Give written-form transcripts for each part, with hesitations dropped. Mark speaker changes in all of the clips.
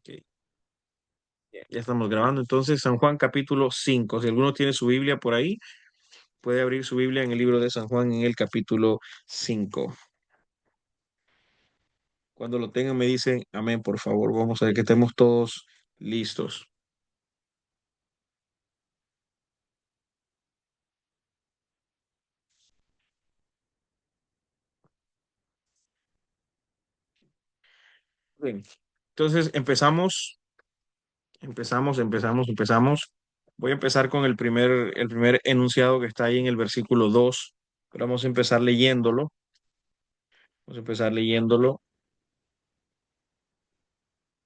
Speaker 1: Ok, ya estamos grabando. Entonces, San Juan capítulo 5. Si alguno tiene su Biblia por ahí, puede abrir su Biblia en el libro de San Juan en el capítulo 5. Cuando lo tengan, me dicen amén, por favor. Vamos a ver que estemos todos listos. Bien. Entonces, empezamos. Voy a empezar con el primer enunciado que está ahí en el versículo 2. Pero vamos a empezar leyéndolo. Vamos a empezar leyéndolo.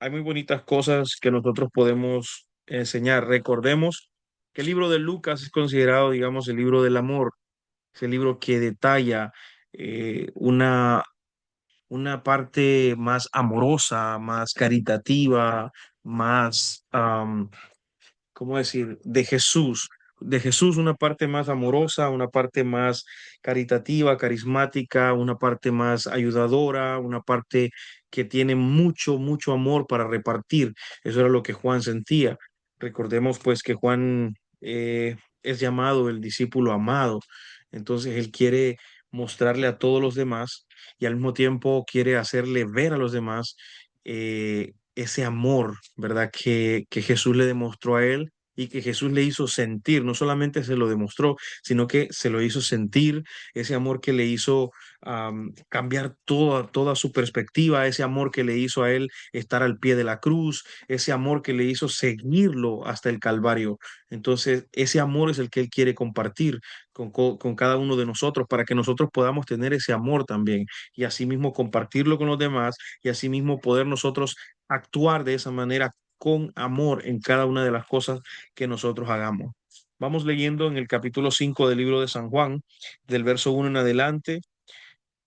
Speaker 1: Hay muy bonitas cosas que nosotros podemos enseñar. Recordemos que el libro de Lucas es considerado, digamos, el libro del amor. Es el libro que detalla una parte más amorosa, más caritativa, más, ¿cómo decir?, de Jesús una parte más amorosa, una parte más caritativa, carismática, una parte más ayudadora, una parte que tiene mucho, mucho amor para repartir. Eso era lo que Juan sentía. Recordemos pues que Juan es llamado el discípulo amado, entonces él quiere mostrarle a todos los demás y al mismo tiempo quiere hacerle ver a los demás ese amor, ¿verdad? Que Jesús le demostró a él y que Jesús le hizo sentir. No solamente se lo demostró, sino que se lo hizo sentir, ese amor que le hizo cambiar toda su perspectiva, ese amor que le hizo a él estar al pie de la cruz, ese amor que le hizo seguirlo hasta el Calvario. Entonces, ese amor es el que él quiere compartir con cada uno de nosotros para que nosotros podamos tener ese amor también y asimismo compartirlo con los demás y asimismo poder nosotros actuar de esa manera con amor en cada una de las cosas que nosotros hagamos. Vamos leyendo en el capítulo 5 del libro de San Juan, del verso 1 en adelante.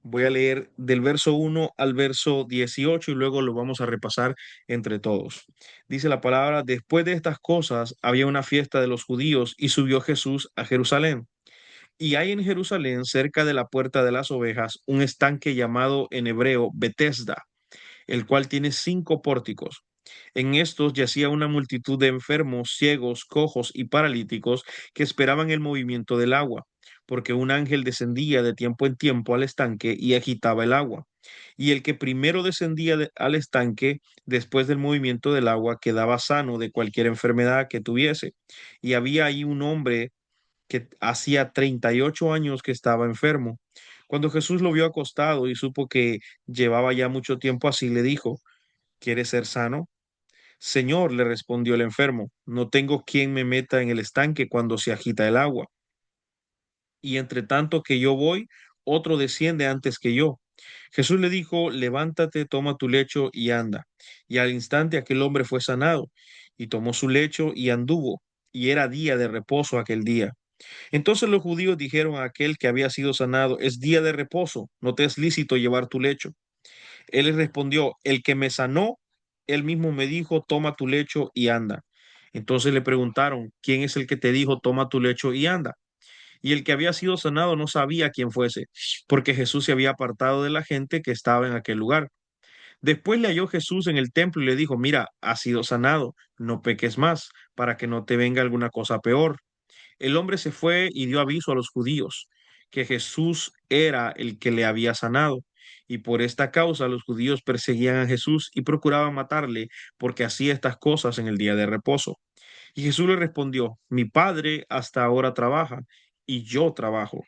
Speaker 1: Voy a leer del verso 1 al verso 18 y luego lo vamos a repasar entre todos. Dice la palabra, después de estas cosas había una fiesta de los judíos y subió Jesús a Jerusalén. Y hay en Jerusalén, cerca de la puerta de las ovejas, un estanque llamado en hebreo Betesda, el cual tiene 5 pórticos. En estos yacía una multitud de enfermos, ciegos, cojos y paralíticos que esperaban el movimiento del agua, porque un ángel descendía de tiempo en tiempo al estanque y agitaba el agua. Y el que primero descendía al estanque, después del movimiento del agua, quedaba sano de cualquier enfermedad que tuviese. Y había ahí un hombre que hacía 38 años que estaba enfermo. Cuando Jesús lo vio acostado y supo que llevaba ya mucho tiempo así, le dijo, ¿quieres ser sano? Señor, le respondió el enfermo, no tengo quien me meta en el estanque cuando se agita el agua. Y entre tanto que yo voy, otro desciende antes que yo. Jesús le dijo, levántate, toma tu lecho y anda. Y al instante aquel hombre fue sanado, y tomó su lecho y anduvo. Y era día de reposo aquel día. Entonces los judíos dijeron a aquel que había sido sanado, es día de reposo, no te es lícito llevar tu lecho. Él les respondió, el que me sanó, él mismo me dijo, toma tu lecho y anda. Entonces le preguntaron, ¿quién es el que te dijo, toma tu lecho y anda? Y el que había sido sanado no sabía quién fuese, porque Jesús se había apartado de la gente que estaba en aquel lugar. Después le halló Jesús en el templo y le dijo, mira, has sido sanado, no peques más, para que no te venga alguna cosa peor. El hombre se fue y dio aviso a los judíos que Jesús era el que le había sanado. Y por esta causa los judíos perseguían a Jesús y procuraban matarle porque hacía estas cosas en el día de reposo. Y Jesús le respondió, mi padre hasta ahora trabaja y yo trabajo.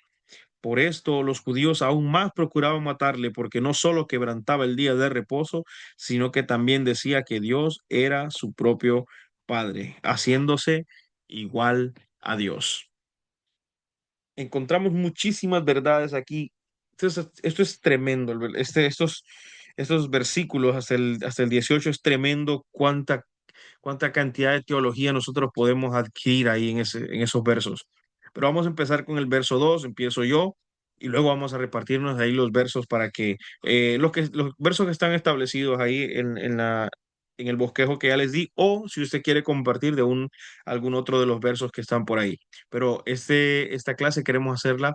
Speaker 1: Por esto los judíos aún más procuraban matarle porque no solo quebrantaba el día de reposo, sino que también decía que Dios era su propio Padre, haciéndose igual a Dios. Encontramos muchísimas verdades aquí. Esto es tremendo. Estos versículos hasta el 18 es tremendo cuánta cantidad de teología nosotros podemos adquirir ahí en esos versos. Pero vamos a empezar con el verso 2. Empiezo yo y luego vamos a repartirnos ahí los versos para que, los versos que están establecidos ahí en el bosquejo que ya les di, o si usted quiere compartir algún otro de los versos que están por ahí. Pero esta clase queremos hacerla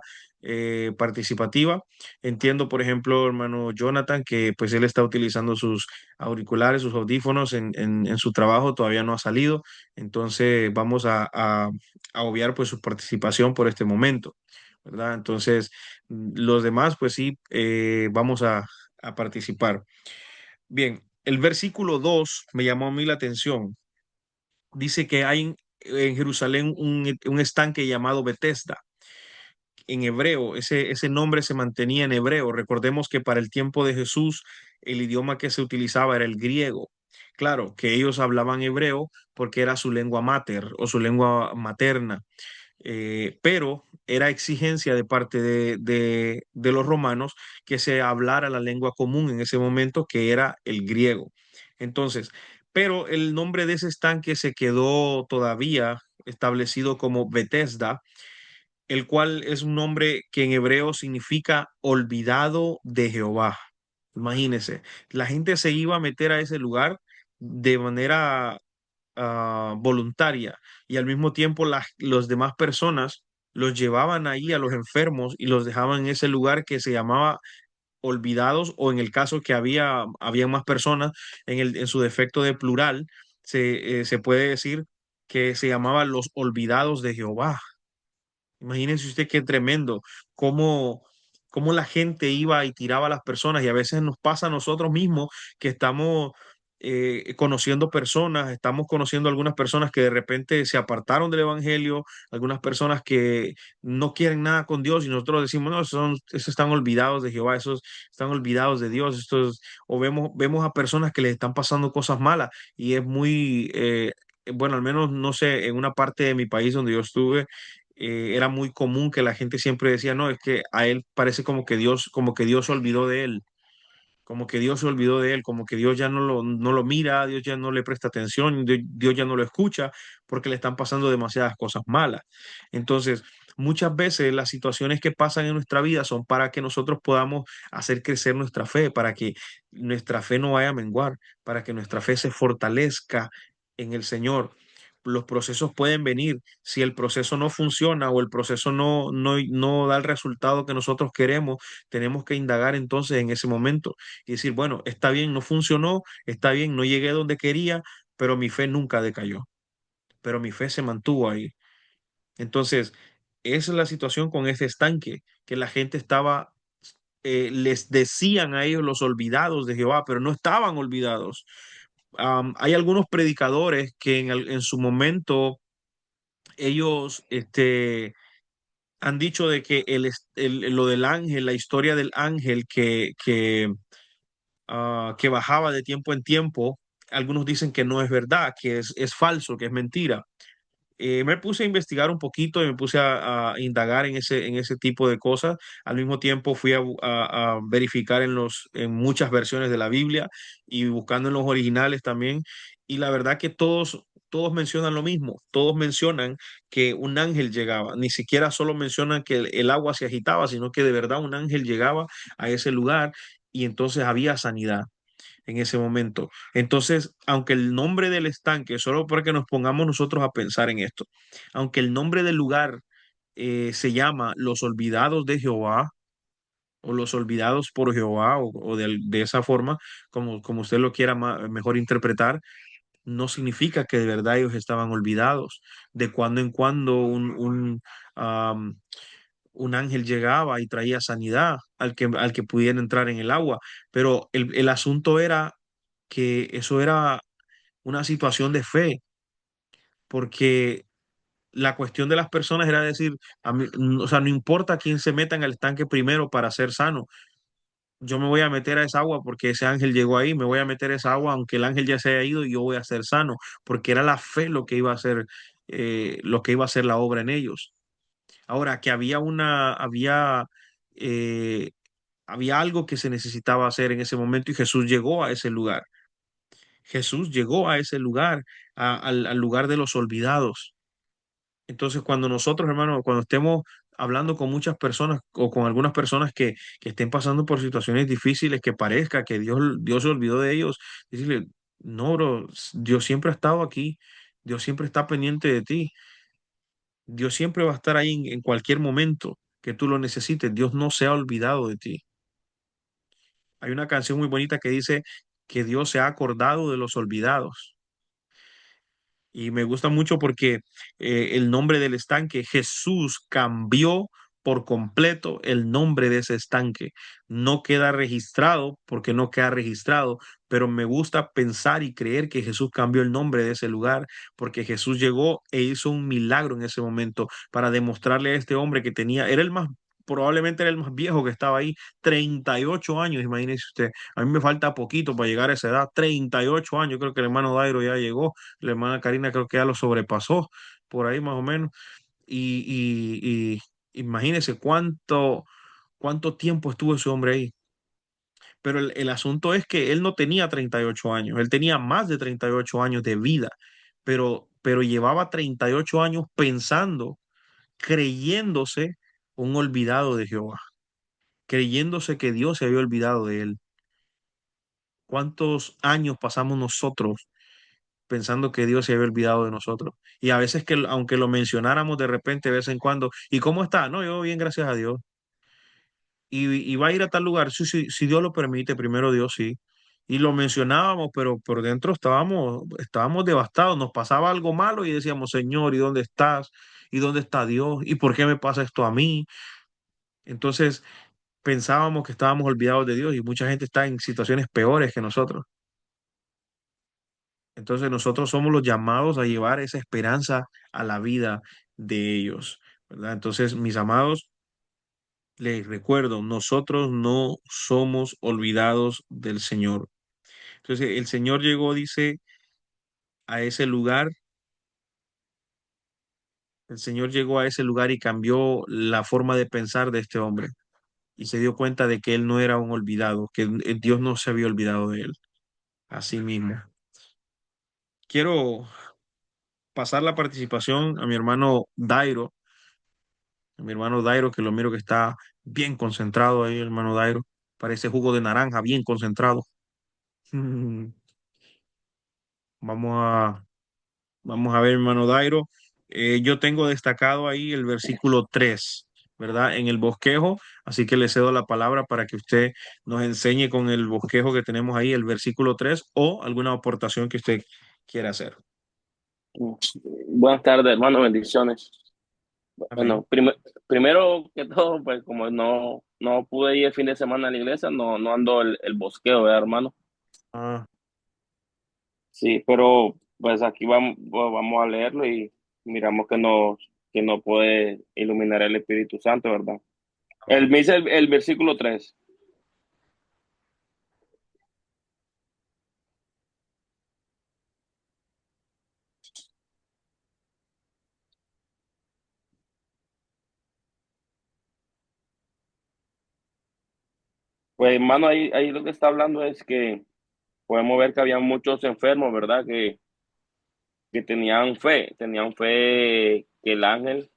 Speaker 1: participativa. Entiendo, por ejemplo, hermano Jonathan, que pues él está utilizando sus auriculares, sus audífonos en su trabajo, todavía no ha salido, entonces vamos a obviar pues su participación por este momento, ¿verdad? Entonces, los demás pues sí, vamos a participar. Bien, el versículo 2 me llamó a mí la atención. Dice que hay en Jerusalén un estanque llamado Bethesda. En hebreo, ese nombre se mantenía en hebreo. Recordemos que para el tiempo de Jesús el idioma que se utilizaba era el griego. Claro, que ellos hablaban hebreo porque era su lengua mater o su lengua materna, pero era exigencia de parte de los romanos que se hablara la lengua común en ese momento, que era el griego. Entonces, pero el nombre de ese estanque se quedó todavía establecido como Bethesda, el cual es un nombre que en hebreo significa olvidado de Jehová. Imagínense, la gente se iba a meter a ese lugar de manera voluntaria, y al mismo tiempo los demás personas los llevaban ahí a los enfermos y los dejaban en ese lugar que se llamaba olvidados, o en el caso que había más personas, en su defecto de plural, se puede decir que se llamaba los olvidados de Jehová. Imagínense usted qué tremendo, cómo, cómo la gente iba y tiraba a las personas, y a veces nos pasa a nosotros mismos que estamos conociendo personas, estamos conociendo algunas personas que de repente se apartaron del evangelio, algunas personas que no quieren nada con Dios, y nosotros decimos, no, esos están olvidados de Jehová, esos están olvidados de Dios, o vemos a personas que les están pasando cosas malas, y es muy... bueno, al menos no sé, en una parte de mi país donde yo estuve, era muy común que la gente siempre decía, no, es que a él parece como que Dios se olvidó de él, como que Dios se olvidó de él, como que Dios ya no lo mira, Dios ya no le presta atención, Dios ya no lo escucha, porque le están pasando demasiadas cosas malas. Entonces, muchas veces las situaciones que pasan en nuestra vida son para que nosotros podamos hacer crecer nuestra fe, para que nuestra fe no vaya a menguar, para que nuestra fe se fortalezca en el Señor. Los procesos pueden venir. Si el proceso no funciona o el proceso no da el resultado que nosotros queremos, tenemos que indagar entonces en ese momento y decir, bueno, está bien, no funcionó, está bien, no llegué donde quería, pero mi fe nunca decayó, pero mi fe se mantuvo ahí. Entonces, esa es la situación con ese estanque, que la gente estaba, les decían a ellos los olvidados de Jehová, pero no estaban olvidados. Hay algunos predicadores que en su momento ellos han dicho de que lo del ángel, la historia del ángel que bajaba de tiempo en tiempo, algunos dicen que no es verdad, que es falso, que es mentira. Me puse a investigar un poquito y me puse a indagar en ese tipo de cosas. Al mismo tiempo fui a verificar en muchas versiones de la Biblia y buscando en los originales también. Y la verdad que todos mencionan lo mismo. Todos mencionan que un ángel llegaba. Ni siquiera solo mencionan que el agua se agitaba, sino que de verdad un ángel llegaba a ese lugar y entonces había sanidad en ese momento. Entonces, aunque el nombre del estanque, solo para que nos pongamos nosotros a pensar en esto, aunque el nombre del lugar se llama Los Olvidados de Jehová, o Los Olvidados por Jehová, o de esa forma, como usted lo quiera mejor interpretar, no significa que de verdad ellos estaban olvidados. De cuando en cuando am, un ángel llegaba y traía sanidad al que pudiera entrar en el agua, pero el asunto era que eso era una situación de fe, porque la cuestión de las personas era decir, o sea, no importa quién se meta en el estanque primero para ser sano, yo me voy a meter a esa agua porque ese ángel llegó ahí, me voy a meter a esa agua aunque el ángel ya se haya ido, y yo voy a ser sano, porque era la fe lo que iba a hacer, lo que iba a hacer la obra en ellos. Ahora, que eh, había algo que se necesitaba hacer en ese momento, y Jesús llegó a ese lugar. Jesús llegó a ese lugar, al lugar de los olvidados. Entonces, cuando nosotros, hermanos, cuando estemos hablando con muchas personas o con algunas personas que estén pasando por situaciones difíciles, que parezca que Dios se olvidó de ellos, decirle, no, bro, Dios siempre ha estado aquí, Dios siempre está pendiente de ti, Dios siempre va a estar ahí en cualquier momento que tú lo necesites. Dios no se ha olvidado de ti. Hay una canción muy bonita que dice que Dios se ha acordado de los olvidados. Y me gusta mucho porque el nombre del estanque, Jesús cambió por completo el nombre de ese estanque. No queda registrado porque no queda registrado, pero me gusta pensar y creer que Jesús cambió el nombre de ese lugar porque Jesús llegó e hizo un milagro en ese momento para demostrarle a este hombre que tenía, era el más, probablemente era el más viejo que estaba ahí, 38 años, imagínese usted. A mí me falta poquito para llegar a esa edad, 38 años, creo que el hermano Dairo ya llegó, la hermana Karina creo que ya lo sobrepasó, por ahí más o menos. Y imagínese cuánto tiempo estuvo ese hombre ahí. Pero el asunto es que él no tenía 38 años, él tenía más de 38 años de vida, pero llevaba 38 años pensando, creyéndose un olvidado de Jehová, creyéndose que Dios se había olvidado de él. ¿Cuántos años pasamos nosotros pensando que Dios se había olvidado de nosotros? Y a veces que, aunque lo mencionáramos de repente, de vez en cuando, ¿y cómo está? No, yo bien, gracias a Dios. Y va a ir a tal lugar, sí, sí, si Dios lo permite, primero Dios, sí. Y lo mencionábamos, pero por dentro estábamos devastados, nos pasaba algo malo y decíamos, Señor, ¿y dónde estás? ¿Y dónde está Dios? ¿Y por qué me pasa esto a mí? Entonces pensábamos que estábamos olvidados de Dios y mucha gente está en situaciones peores que nosotros. Entonces nosotros somos los llamados a llevar esa esperanza a la vida de ellos, ¿verdad? Entonces, mis amados, les recuerdo, nosotros no somos olvidados del Señor. Entonces, el Señor llegó, dice, a ese lugar, el Señor llegó a ese lugar y cambió la forma de pensar de este hombre y se dio cuenta de que él no era un olvidado, que Dios no se había olvidado de él. Así mismo. Quiero pasar la participación a mi hermano Dairo. Mi hermano Dairo, que lo miro que está bien concentrado ahí, hermano Dairo. Parece jugo de naranja, bien concentrado. Vamos a, vamos a ver, hermano Dairo. Yo tengo destacado ahí el versículo 3, ¿verdad? En el bosquejo, así que le cedo la palabra para que usted nos enseñe con el bosquejo que tenemos ahí, el versículo 3 o alguna aportación que usted quiera hacer.
Speaker 2: Buenas tardes, hermano, bendiciones.
Speaker 1: Amén.
Speaker 2: Bueno, primero que todo, pues como no pude ir el fin de semana a la iglesia, no ando el bosqueo, ¿verdad, hermano?
Speaker 1: Ah,
Speaker 2: Sí, pero pues aquí vamos a leerlo y miramos que nos puede iluminar el Espíritu Santo, ¿verdad?
Speaker 1: amén.
Speaker 2: Me dice el versículo 3. Pues hermano, ahí lo que está hablando es que podemos ver que había muchos enfermos, ¿verdad? Que tenían fe que el ángel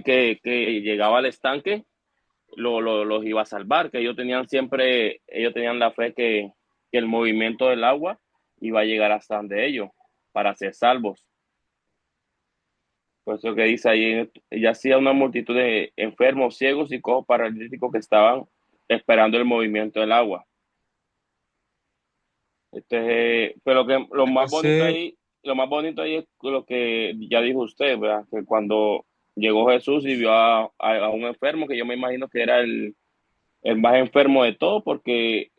Speaker 2: que llegaba al estanque los iba a salvar, que ellos tenían la fe que el movimiento del agua iba a llegar hasta donde ellos para ser salvos. Por eso que dice ahí, ya hacía una multitud de enfermos, ciegos y cojos paralíticos que estaban esperando el movimiento del agua. Pero que
Speaker 1: Hace,
Speaker 2: lo más bonito ahí es lo que ya dijo usted, ¿verdad? Que cuando llegó Jesús y vio a un enfermo, que yo me imagino que era el más enfermo de todos, porque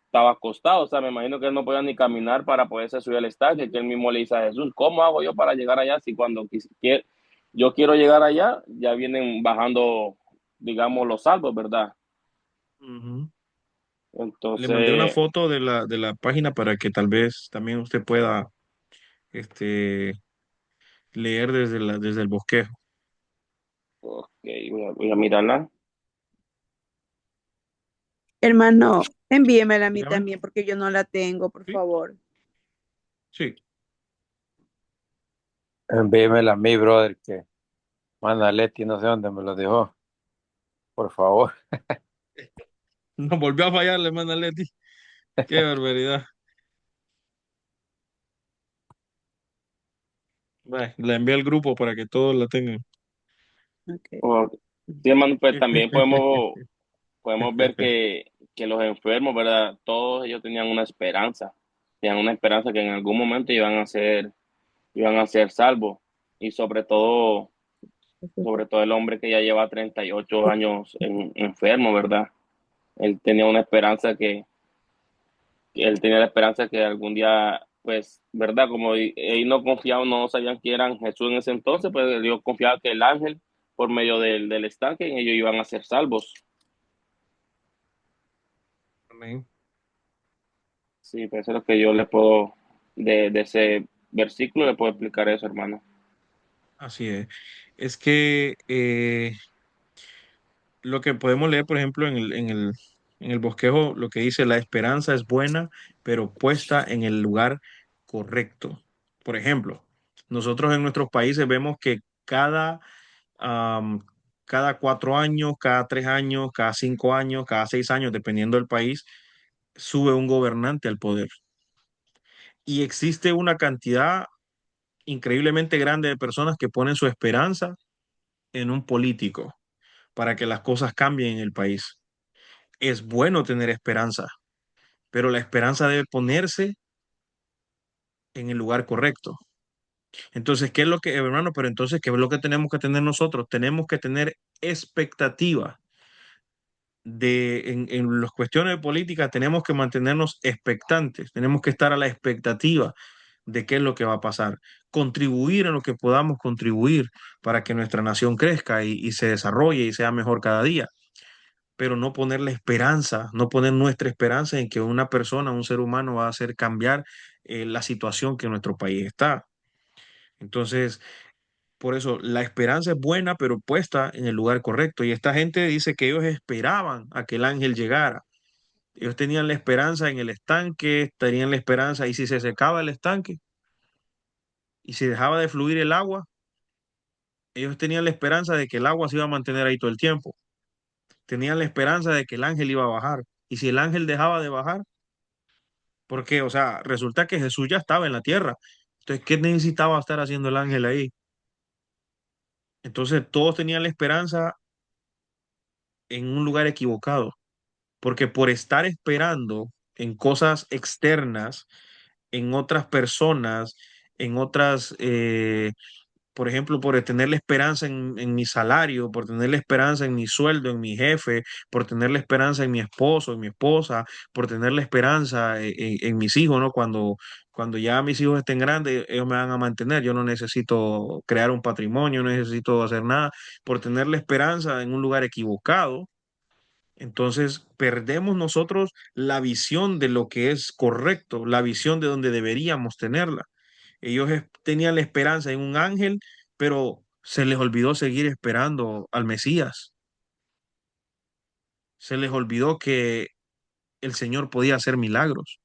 Speaker 2: estaba acostado, o sea, me imagino que él no podía ni caminar para poderse subir al estadio, que él mismo le dice a Jesús, ¿cómo hago yo para llegar allá si cuando yo quiero llegar allá, ya vienen bajando, digamos, los salvos, ¿verdad?
Speaker 1: ujú. Le mandé una
Speaker 2: Entonces,
Speaker 1: foto de la página para que tal vez también usted pueda este, leer desde el bosquejo.
Speaker 2: ok, voy a mirarla.
Speaker 3: Hermano, envíemela a mí
Speaker 1: Dígame.
Speaker 3: también porque yo no la tengo, por
Speaker 1: Sí,
Speaker 3: favor.
Speaker 1: sí.
Speaker 4: Envíemela a mí, brother, que manda Leti, no sé dónde me lo dejó, por favor.
Speaker 1: Nos volvió a fallar, le manda Leti. Qué barbaridad. La envié al grupo para que todos la tengan.
Speaker 3: Ok.
Speaker 2: O- sí, hermano, pues también podemos ver que los enfermos, ¿verdad? Todos ellos tenían una esperanza que en algún momento iban a ser salvos. Y sobre todo el hombre que ya lleva 38 años enfermo, ¿verdad? Él tenía una esperanza que él tenía la esperanza que algún día, pues, ¿verdad? Como ellos no confiaban, no sabían que eran Jesús en ese entonces, pues ellos confiaban que el ángel, por medio del estanque, ellos iban a ser salvos.
Speaker 1: Amén.
Speaker 2: Sí, pues eso es lo que yo le puedo, de ese versículo le puedo explicar eso, hermano.
Speaker 1: Así es. Es que lo que podemos leer, por ejemplo, en el bosquejo, lo que dice, la esperanza es buena, pero puesta en el lugar correcto. Por ejemplo, nosotros en nuestros países vemos que am, cada 4 años, cada 3 años, cada 5 años, cada 6 años, dependiendo del país, sube un gobernante al poder. Y existe una cantidad increíblemente grande de personas que ponen su esperanza en un político para que las cosas cambien en el país. Es bueno tener esperanza, pero la esperanza debe ponerse en el lugar correcto. Entonces, ¿qué es lo que, hermano? Pero entonces, ¿qué es lo que tenemos que tener nosotros? Tenemos que tener expectativa en las cuestiones de política, tenemos que mantenernos expectantes, tenemos que estar a la expectativa de qué es lo que va a pasar, contribuir en lo que podamos contribuir para que nuestra nación crezca y se desarrolle y sea mejor cada día, pero no poner la esperanza, no poner nuestra esperanza en que una persona, un ser humano va a hacer cambiar la situación que nuestro país está. Entonces, por eso la esperanza es buena, pero puesta en el lugar correcto. Y esta gente dice que ellos esperaban a que el ángel llegara. Ellos tenían la esperanza en el estanque, tenían la esperanza, y si se secaba el estanque y si dejaba de fluir el agua, ellos tenían la esperanza de que el agua se iba a mantener ahí todo el tiempo. Tenían la esperanza de que el ángel iba a bajar. Y si el ángel dejaba de bajar, porque, o sea, resulta que Jesús ya estaba en la tierra. Entonces, ¿qué necesitaba estar haciendo el ángel ahí? Entonces, todos tenían la esperanza en un lugar equivocado, porque por estar esperando en cosas externas, en otras personas, en otras, por ejemplo, por tener la esperanza en mi salario, por tener la esperanza en mi sueldo, en mi jefe, por tener la esperanza en mi esposo, en mi esposa, por tener la esperanza en mis hijos, ¿no? Cuando ya mis hijos estén grandes, ellos me van a mantener. Yo no necesito crear un patrimonio, no necesito hacer nada, por tener la esperanza en un lugar equivocado. Entonces, perdemos nosotros la visión de lo que es correcto, la visión de donde deberíamos tenerla. Ellos tenían la esperanza en un ángel, pero se les olvidó seguir esperando al Mesías. Se les olvidó que el Señor podía hacer milagros.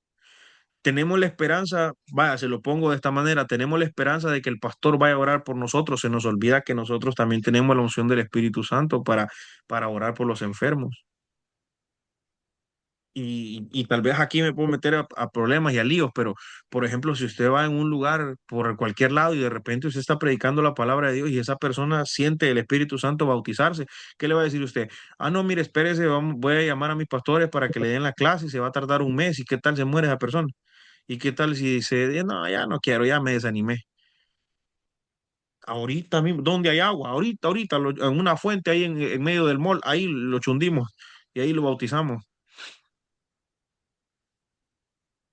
Speaker 1: Tenemos la esperanza, vaya, se lo pongo de esta manera, tenemos la esperanza de que el pastor vaya a orar por nosotros. Se nos olvida que nosotros también tenemos la unción del Espíritu Santo para orar por los enfermos. Y tal vez aquí me puedo meter a problemas y a líos, pero por ejemplo, si usted va en un lugar por cualquier lado y de repente usted está predicando la palabra de Dios y esa persona siente el Espíritu Santo bautizarse, ¿qué le va a decir usted? Ah, no, mire, espérese, voy a llamar a mis pastores para que le den la clase y se va a tardar un mes. ¿Y qué tal se muere esa persona? ¿Y qué tal si se no, ya no quiero, ya me desanimé? Ahorita mismo, ¿dónde hay agua? Ahorita, en una fuente ahí en medio del mall, ahí lo chundimos y ahí lo bautizamos.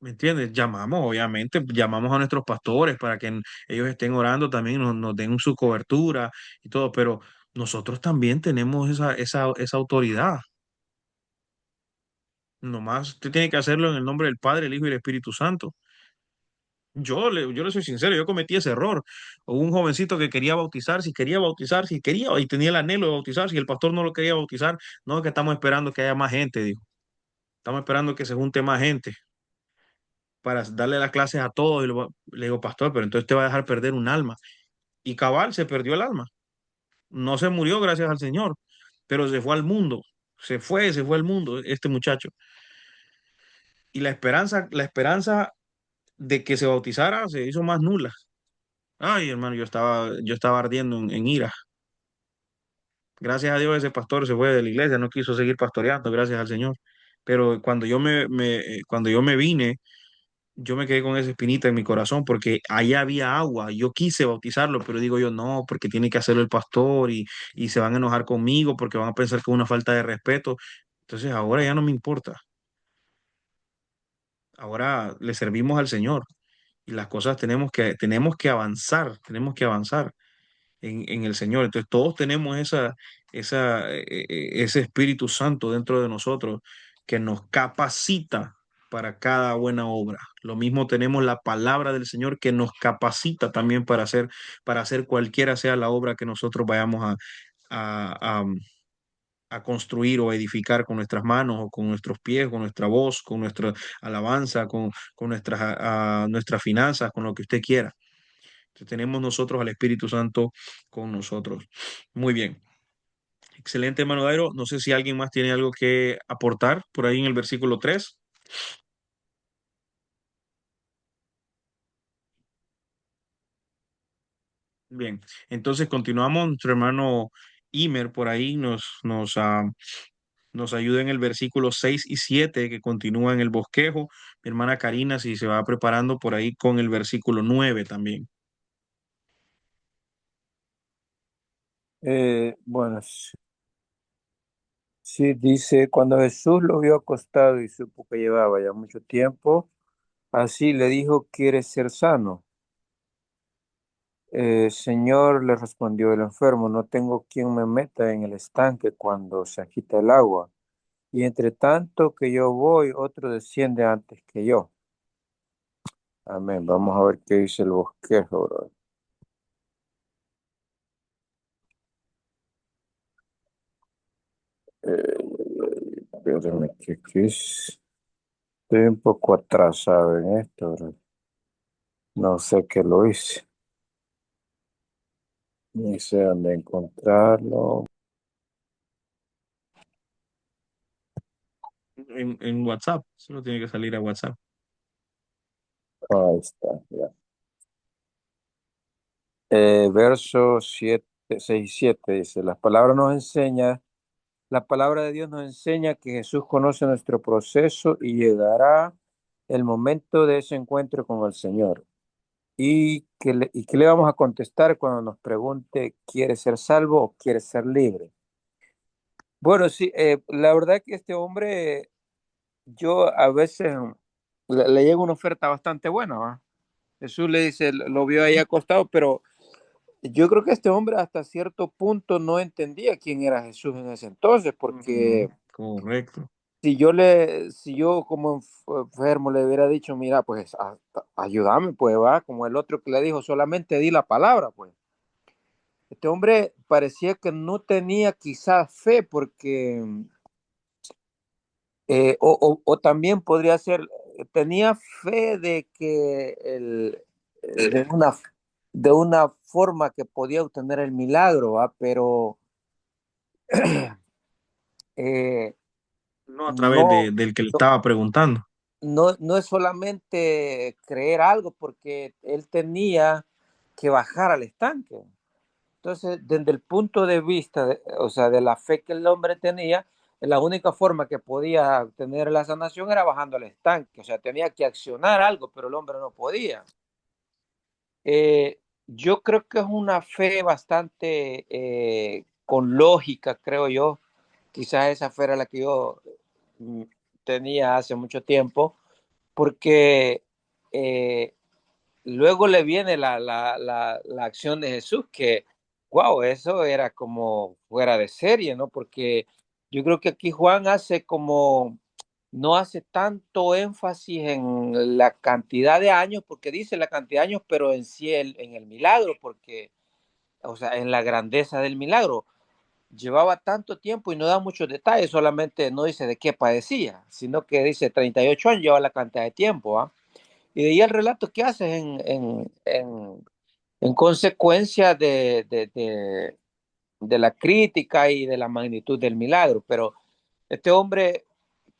Speaker 1: ¿Me entiendes? Llamamos, obviamente, llamamos a nuestros pastores para que ellos estén orando también, nos den su cobertura y todo, pero nosotros también tenemos esa autoridad. Nomás usted tiene que hacerlo en el nombre del Padre, el Hijo y el Espíritu Santo. Yo le soy sincero, yo cometí ese error. Hubo un jovencito que quería bautizarse y quería bautizarse y quería, y tenía el anhelo de bautizarse y el pastor no lo quería bautizar. No, que estamos esperando que haya más gente, dijo. Estamos esperando que se junte más gente para darle las clases a todos. Le digo, pastor, pero entonces te va a dejar perder un alma. Y cabal, se perdió el alma. No se murió gracias al Señor, pero se fue al mundo. Se fue al mundo este muchacho. Y la esperanza de que se bautizara se hizo más nula. Ay, hermano, yo estaba ardiendo en ira. Gracias a Dios ese pastor se fue de la iglesia, no quiso seguir pastoreando, gracias al Señor. Pero cuando cuando yo me vine, yo me quedé con esa espinita en mi corazón porque allá había agua. Yo quise bautizarlo, pero digo yo no, porque tiene que hacerlo el pastor y se van a enojar conmigo porque van a pensar que es una falta de respeto. Entonces ahora ya no me importa. Ahora le servimos al Señor y las cosas tenemos que avanzar, tenemos que avanzar en el Señor. Entonces todos tenemos ese Espíritu Santo dentro de nosotros que nos capacita para cada buena obra. Lo mismo tenemos la palabra del Señor que nos capacita también para hacer cualquiera sea la obra que nosotros vayamos a, a- a construir o edificar con nuestras manos o con nuestros pies, con nuestra voz, con nuestra alabanza, con nuestras finanzas, con lo que usted quiera. Entonces, tenemos nosotros al Espíritu Santo con nosotros. Muy bien. Excelente, hermano Dairo. No sé si alguien más tiene algo que aportar por ahí en el versículo 3. Bien, entonces continuamos. Nuestro hermano Imer por ahí nos ayuda en el versículo 6 y 7 que continúa en el bosquejo. Mi hermana Karina, si se va preparando por ahí con el versículo 9 también.
Speaker 4: Bueno, sí, dice, cuando Jesús lo vio acostado y supo que llevaba ya mucho tiempo, así le dijo, ¿quieres ser sano? Señor, le respondió el enfermo, no tengo quien me meta en el estanque cuando se agita el agua. Y entre tanto que yo voy, otro desciende antes que yo. Amén. Vamos a ver qué dice el bosquejo, bro. Espérenme, que estoy un poco atrasado en esto, bro. No sé qué lo hice. Ni sé dónde encontrarlo.
Speaker 1: En WhatsApp, solo tiene que salir a WhatsApp.
Speaker 4: Ahí está, ya. Verso 7, 6 y 7 dice, la palabra de Dios nos enseña que Jesús conoce nuestro proceso y llegará el momento de ese encuentro con el Señor. ¿Y qué le vamos a contestar cuando nos pregunte, ¿quiere ser salvo o quiere ser libre? Bueno, sí, la verdad que este hombre, yo a veces le llega una oferta bastante buena, ¿va? Jesús le dice, lo vio ahí acostado, pero yo creo que este hombre hasta cierto punto no entendía quién era Jesús en ese entonces,
Speaker 1: Ujú,
Speaker 4: porque
Speaker 1: correcto.
Speaker 4: si yo como enfermo le hubiera dicho, mira, pues ayúdame, pues va, como el otro que le dijo, solamente di la palabra, pues. Este hombre parecía que no tenía quizás fe porque, o también podría ser, tenía fe de que de una forma que podía obtener el milagro, ¿va? Pero eh,
Speaker 1: No a través
Speaker 4: no,
Speaker 1: del que le
Speaker 4: no,
Speaker 1: estaba preguntando.
Speaker 4: no es solamente creer algo, porque él tenía que bajar al estanque. Entonces, desde el punto de vista, o sea, de la fe que el hombre tenía, la única forma que podía tener la sanación era bajando al estanque. O sea, tenía que accionar algo, pero el hombre no podía. Yo creo que es una fe bastante con lógica, creo yo. Quizás esa fe era la que yo mm, tenía hace mucho tiempo, porque eh, luego le viene la acción de Jesús, que, wow, eso era como fuera de serie, ¿no? Porque yo creo que aquí Juan no hace tanto énfasis en la cantidad de años, porque dice la cantidad de años, pero en sí en el milagro, porque, o sea, en la grandeza del milagro. Llevaba tanto tiempo y no da muchos detalles, solamente no dice de qué padecía, sino que dice 38 años lleva la cantidad de tiempo, ¿ah? Y de ahí el relato que hace en consecuencia de la crítica y de la magnitud del milagro. Pero este hombre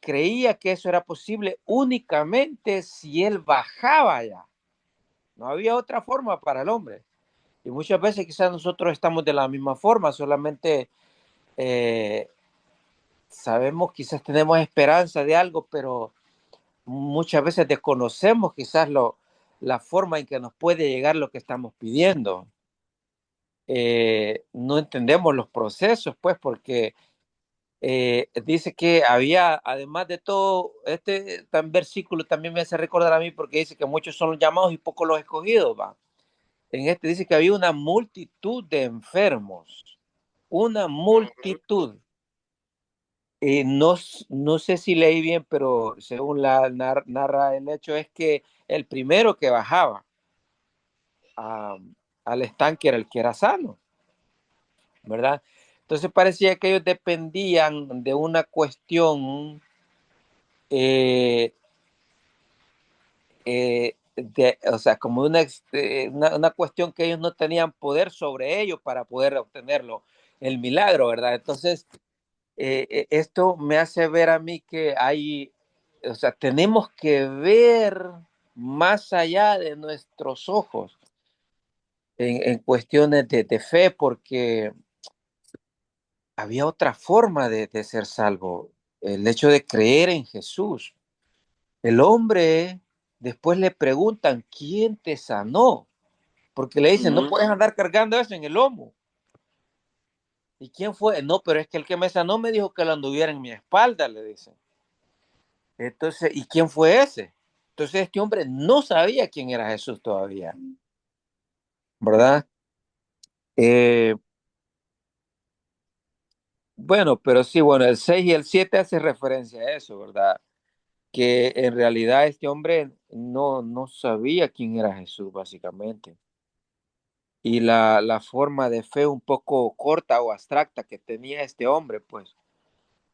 Speaker 4: creía que eso era posible únicamente si él bajaba allá. No había otra forma para el hombre. Y muchas veces quizás nosotros estamos de la misma forma, solamente eh, sabemos, quizás tenemos esperanza de algo, pero muchas veces desconocemos quizás la forma en que nos puede llegar lo que estamos pidiendo. No entendemos los procesos, pues, porque dice que había, además de todo, este versículo también me hace recordar a mí porque dice que muchos son los llamados y pocos los escogidos, va. En este dice que había una multitud de enfermos, una multitud. No, no sé si leí bien, pero según narra el hecho es que el primero que bajaba a- al estanque era el que era sano, ¿verdad? Entonces parecía que ellos dependían de una cuestión, eh, o sea, como una cuestión que ellos no tenían poder sobre ellos para poder obtenerlo, el milagro, ¿verdad? Entonces, esto me hace ver a mí que hay, o sea, tenemos que ver más allá de nuestros ojos en cuestiones de fe, porque había otra forma de ser salvo, el hecho de creer en Jesús. El hombre, después le preguntan, ¿quién te sanó? Porque le dicen, no puedes andar cargando eso en el lomo. ¿Y quién fue? No, pero es que el que me sanó me dijo que lo anduviera en mi espalda, le dicen. Entonces, ¿y quién fue ese? Entonces, este hombre no sabía quién era Jesús todavía, ¿verdad? Eh, bueno, pero sí, bueno, el 6 y el 7 hace referencia a eso, ¿verdad? Que en realidad este hombre no sabía quién era Jesús, básicamente. Y la forma de fe un poco corta o abstracta que tenía este hombre, pues.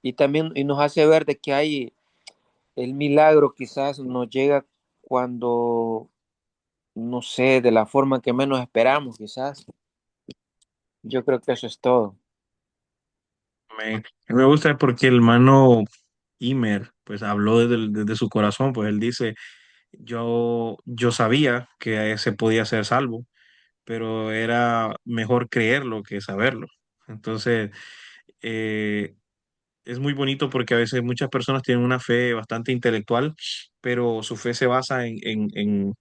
Speaker 4: Y también y nos hace ver de que hay el milagro quizás nos llega cuando, no sé, de la forma que menos esperamos, quizás. Yo creo que eso es todo.
Speaker 1: Me gusta porque el hermano Imer, pues habló desde su corazón, pues él dice, yo sabía que se podía ser salvo, pero era mejor creerlo que saberlo. Entonces, eh, es muy bonito porque a veces muchas personas tienen una fe bastante intelectual, pero su fe se basa en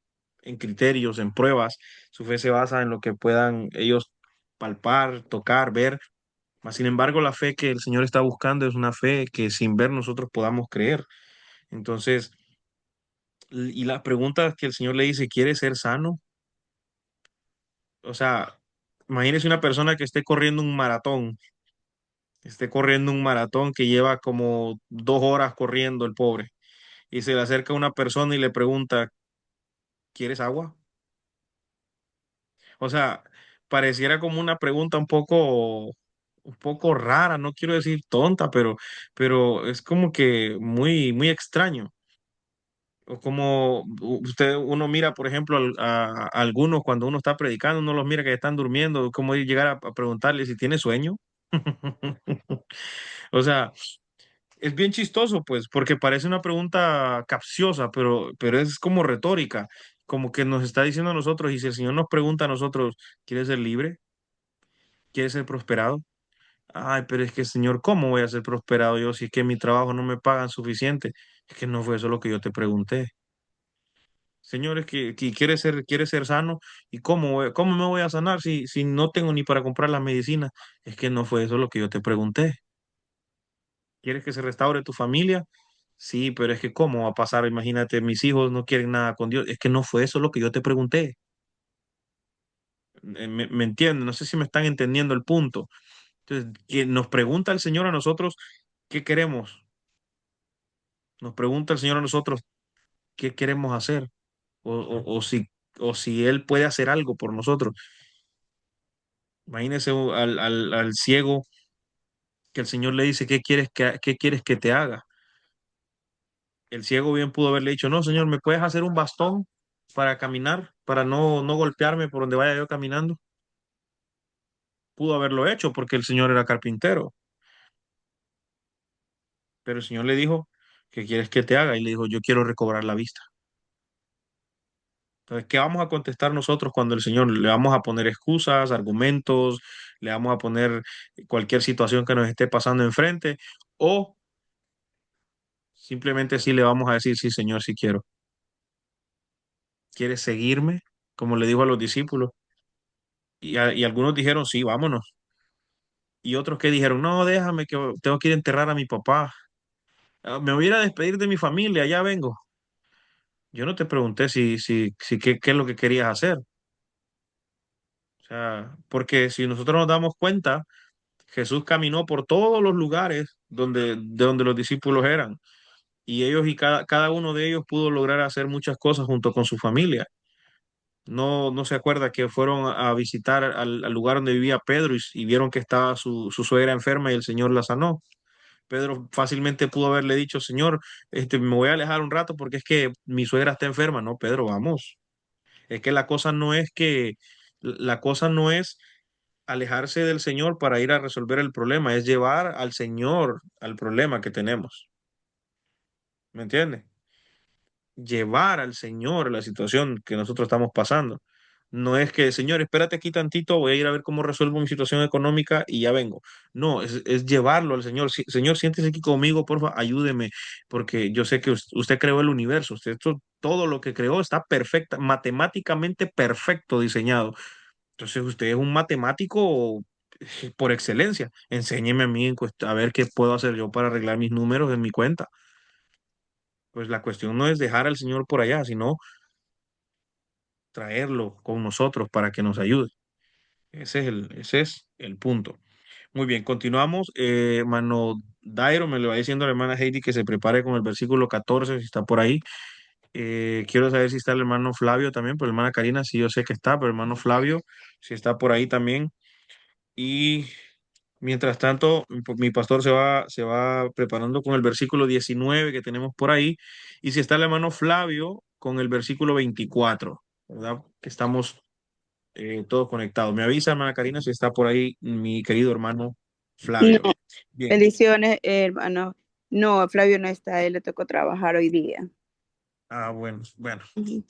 Speaker 1: criterios, en pruebas, su fe se basa en lo que puedan ellos palpar, tocar, ver. Mas, sin embargo, la fe que el Señor está buscando es una fe que sin ver nosotros podamos creer. Entonces, y la pregunta que el Señor le dice, ¿quiere ser sano? O sea, imagínese una persona que esté corriendo un maratón que lleva como 2 horas corriendo el pobre, y se le acerca una persona y le pregunta, ¿quieres agua? O sea, pareciera como una pregunta un poco rara, no quiero decir tonta, pero es como que muy, muy extraño. O como uno mira, por ejemplo, a algunos cuando uno está predicando, uno los mira que están durmiendo, como llegar a preguntarle si tiene sueño. O sea, es bien chistoso, pues, porque parece una pregunta capciosa, pero es como retórica, como que nos está diciendo a nosotros, y si el Señor nos pregunta a nosotros, ¿quieres ser libre? ¿Quieres ser prosperado? Ay, pero es que, Señor, ¿cómo voy a ser prosperado yo si es que mi trabajo no me pagan suficiente? Es que no fue eso lo que yo te pregunté. Señores, que quiere ser sano, ¿y cómo me voy a sanar si no tengo ni para comprar la medicina? Es que no fue eso lo que yo te pregunté. ¿Quieres que se restaure tu familia? Sí, pero es que ¿cómo va a pasar? Imagínate, mis hijos no quieren nada con Dios. Es que no fue eso lo que yo te pregunté. Me entienden, no sé si me están entendiendo el punto. Entonces, que nos pregunta el Señor a nosotros qué queremos. Nos pregunta el Señor a nosotros qué queremos hacer o si Él puede hacer algo por nosotros. Imagínese al ciego que el Señor le dice, qué quieres que te haga? El ciego bien pudo haberle dicho, no, Señor, ¿me puedes hacer un bastón para caminar, para no golpearme por donde vaya yo caminando? Pudo haberlo hecho porque el Señor era carpintero, pero el Señor le dijo, ¿qué quieres que te haga? Y le dijo, yo quiero recobrar la vista. Entonces, ¿qué vamos a contestar nosotros cuando el Señor le vamos a poner excusas, argumentos, le vamos a poner cualquier situación que nos esté pasando enfrente? ¿O simplemente sí le vamos a decir, sí, Señor, sí quiero? ¿Quieres seguirme? Como le dijo a los discípulos. Y algunos dijeron, sí, vámonos. Y otros que dijeron, no, déjame que tengo que ir a enterrar a mi papá. Me voy a ir a despedir de mi familia, ya vengo. Yo no te pregunté si qué es lo que querías hacer. O sea, porque si nosotros nos damos cuenta, Jesús caminó por todos los lugares de donde los discípulos eran. Y ellos y cada uno de ellos pudo lograr hacer muchas cosas junto con su familia. No se acuerda que fueron a visitar al lugar donde vivía Pedro y vieron que estaba su suegra enferma y el Señor la sanó. Pedro fácilmente pudo haberle dicho, Señor, me voy a alejar un rato porque es que mi suegra está enferma. No, Pedro, vamos. Es que la cosa no es alejarse del Señor para ir a resolver el problema, es llevar al Señor al problema que tenemos. ¿Me entiendes? Llevar al Señor a la situación que nosotros estamos pasando. No es que, Señor, espérate aquí tantito, voy a ir a ver cómo resuelvo mi situación económica y ya vengo. No, es llevarlo al Señor. Señor, siéntese aquí conmigo, por favor, ayúdeme, porque yo sé que usted creó el universo, todo lo que creó está perfecta, matemáticamente perfecto diseñado. Entonces usted es un matemático por excelencia. Enséñeme a mí a ver qué puedo hacer yo para arreglar mis números en mi cuenta. Pues la cuestión no es dejar al Señor por allá, sino traerlo con nosotros para que nos ayude. Ese es el punto. Muy bien, continuamos. Hermano Dairo me lo va diciendo la hermana Heidi que se prepare con el versículo 14 si está por ahí. Quiero saber si está el hermano Flavio también, pero hermana Karina sí yo sé que está, pero hermano Flavio si está por ahí también. Y mientras tanto, mi pastor se va preparando con el versículo 19 que tenemos por ahí. Y si está el hermano Flavio con el versículo 24, ¿verdad? Que estamos todos conectados. Me avisa, hermana Karina, si está por ahí mi querido hermano
Speaker 3: No,
Speaker 1: Flavio. Bien.
Speaker 3: bendiciones, hermano. No, Flavio no está, a él le tocó trabajar hoy día.
Speaker 1: Ah, bueno, bueno.
Speaker 3: Ujú.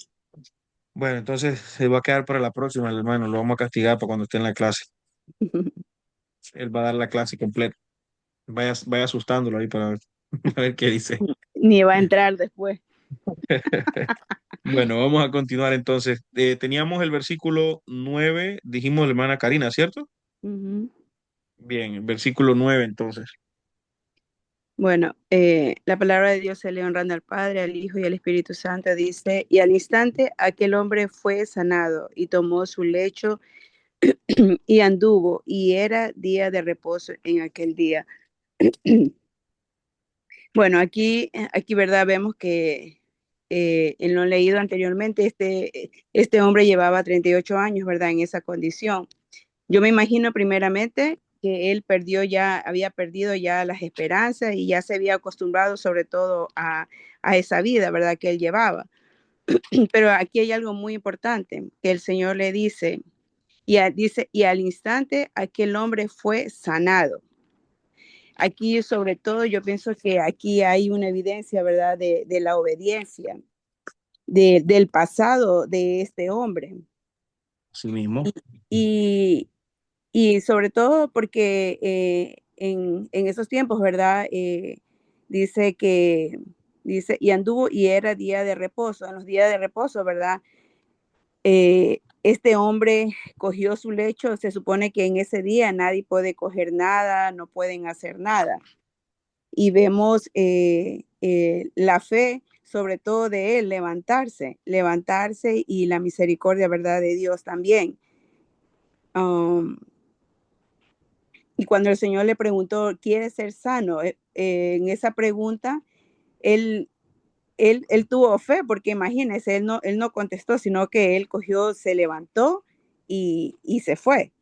Speaker 1: Bueno, entonces se va a quedar para la próxima, el hermano. Lo vamos a castigar para cuando esté en la clase. Él va a dar la clase completa. Vaya asustándolo ahí para ver, a ver qué dice.
Speaker 3: Ni va a entrar después.
Speaker 1: Bueno, vamos a continuar entonces. Teníamos el versículo 9, dijimos la hermana Karina, ¿cierto?
Speaker 3: Ujú.
Speaker 1: Bien, el versículo 9 entonces.
Speaker 3: Bueno, la palabra de Dios se le honrando al Padre, al Hijo y al Espíritu Santo, dice, y al instante aquel hombre fue sanado y tomó su lecho y anduvo, y era día de reposo en aquel día. Bueno, aquí, ¿verdad? Vemos que en lo leído anteriormente, este hombre llevaba 38 años, ¿verdad? En esa condición. Yo me imagino primeramente que él había perdido ya las esperanzas y ya se había acostumbrado sobre todo a esa vida, ¿verdad? Que él llevaba. Pero aquí hay algo muy importante, que el Señor le dice, y al instante aquel hombre fue sanado. Aquí, sobre todo, yo pienso que aquí hay una evidencia, ¿verdad?, de la obediencia, del pasado de este hombre.
Speaker 1: Así mismo.
Speaker 3: Y, y sobre todo porque en esos tiempos, ¿verdad? Dice que, dice, y anduvo y era día de reposo. En los días de reposo, ¿verdad? Este hombre cogió su lecho. Se supone que en ese día nadie puede coger nada, no pueden hacer nada. Y vemos la fe, sobre todo de él, levantarse y la misericordia, ¿verdad? De Dios también. Um, y cuando el Señor le preguntó, ¿quieres ser sano? En esa pregunta, él, él tuvo fe, porque imagínese, él no contestó, sino que él cogió, se levantó y se fue.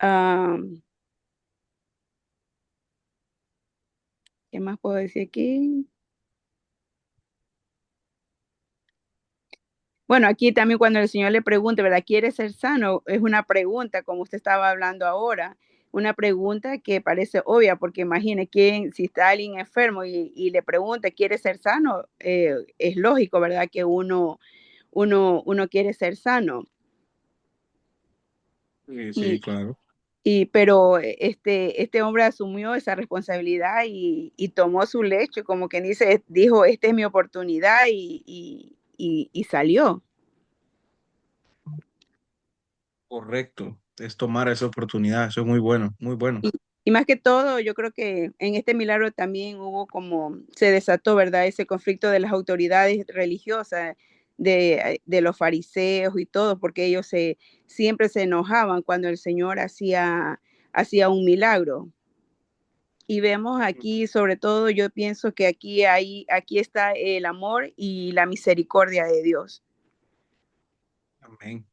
Speaker 3: Um, ¿Qué más puedo decir aquí? Bueno, aquí también cuando el Señor le pregunta, ¿verdad? ¿Quiere ser sano? Es una pregunta, como usted estaba hablando ahora, una pregunta que parece obvia, porque imagine quién, si está alguien enfermo y le pregunta, ¿quiere ser sano? Es lógico, ¿verdad? Que uno quiere ser sano.
Speaker 1: Sí, sí,
Speaker 3: Y,
Speaker 1: claro.
Speaker 3: pero este hombre asumió esa responsabilidad y tomó su lecho, como quien dice, dijo, esta es mi oportunidad y salió.
Speaker 1: Correcto. Es tomar esa oportunidad. Eso es muy bueno, muy bueno.
Speaker 3: Y, y más que todo, yo creo que en este milagro también hubo como, se desató, ¿verdad? Ese conflicto de las autoridades religiosas, de los fariseos y todo, porque ellos siempre se enojaban cuando el Señor hacía un milagro. Y vemos aquí, sobre todo, yo pienso que aquí está el amor y la misericordia de Dios,
Speaker 1: Amén.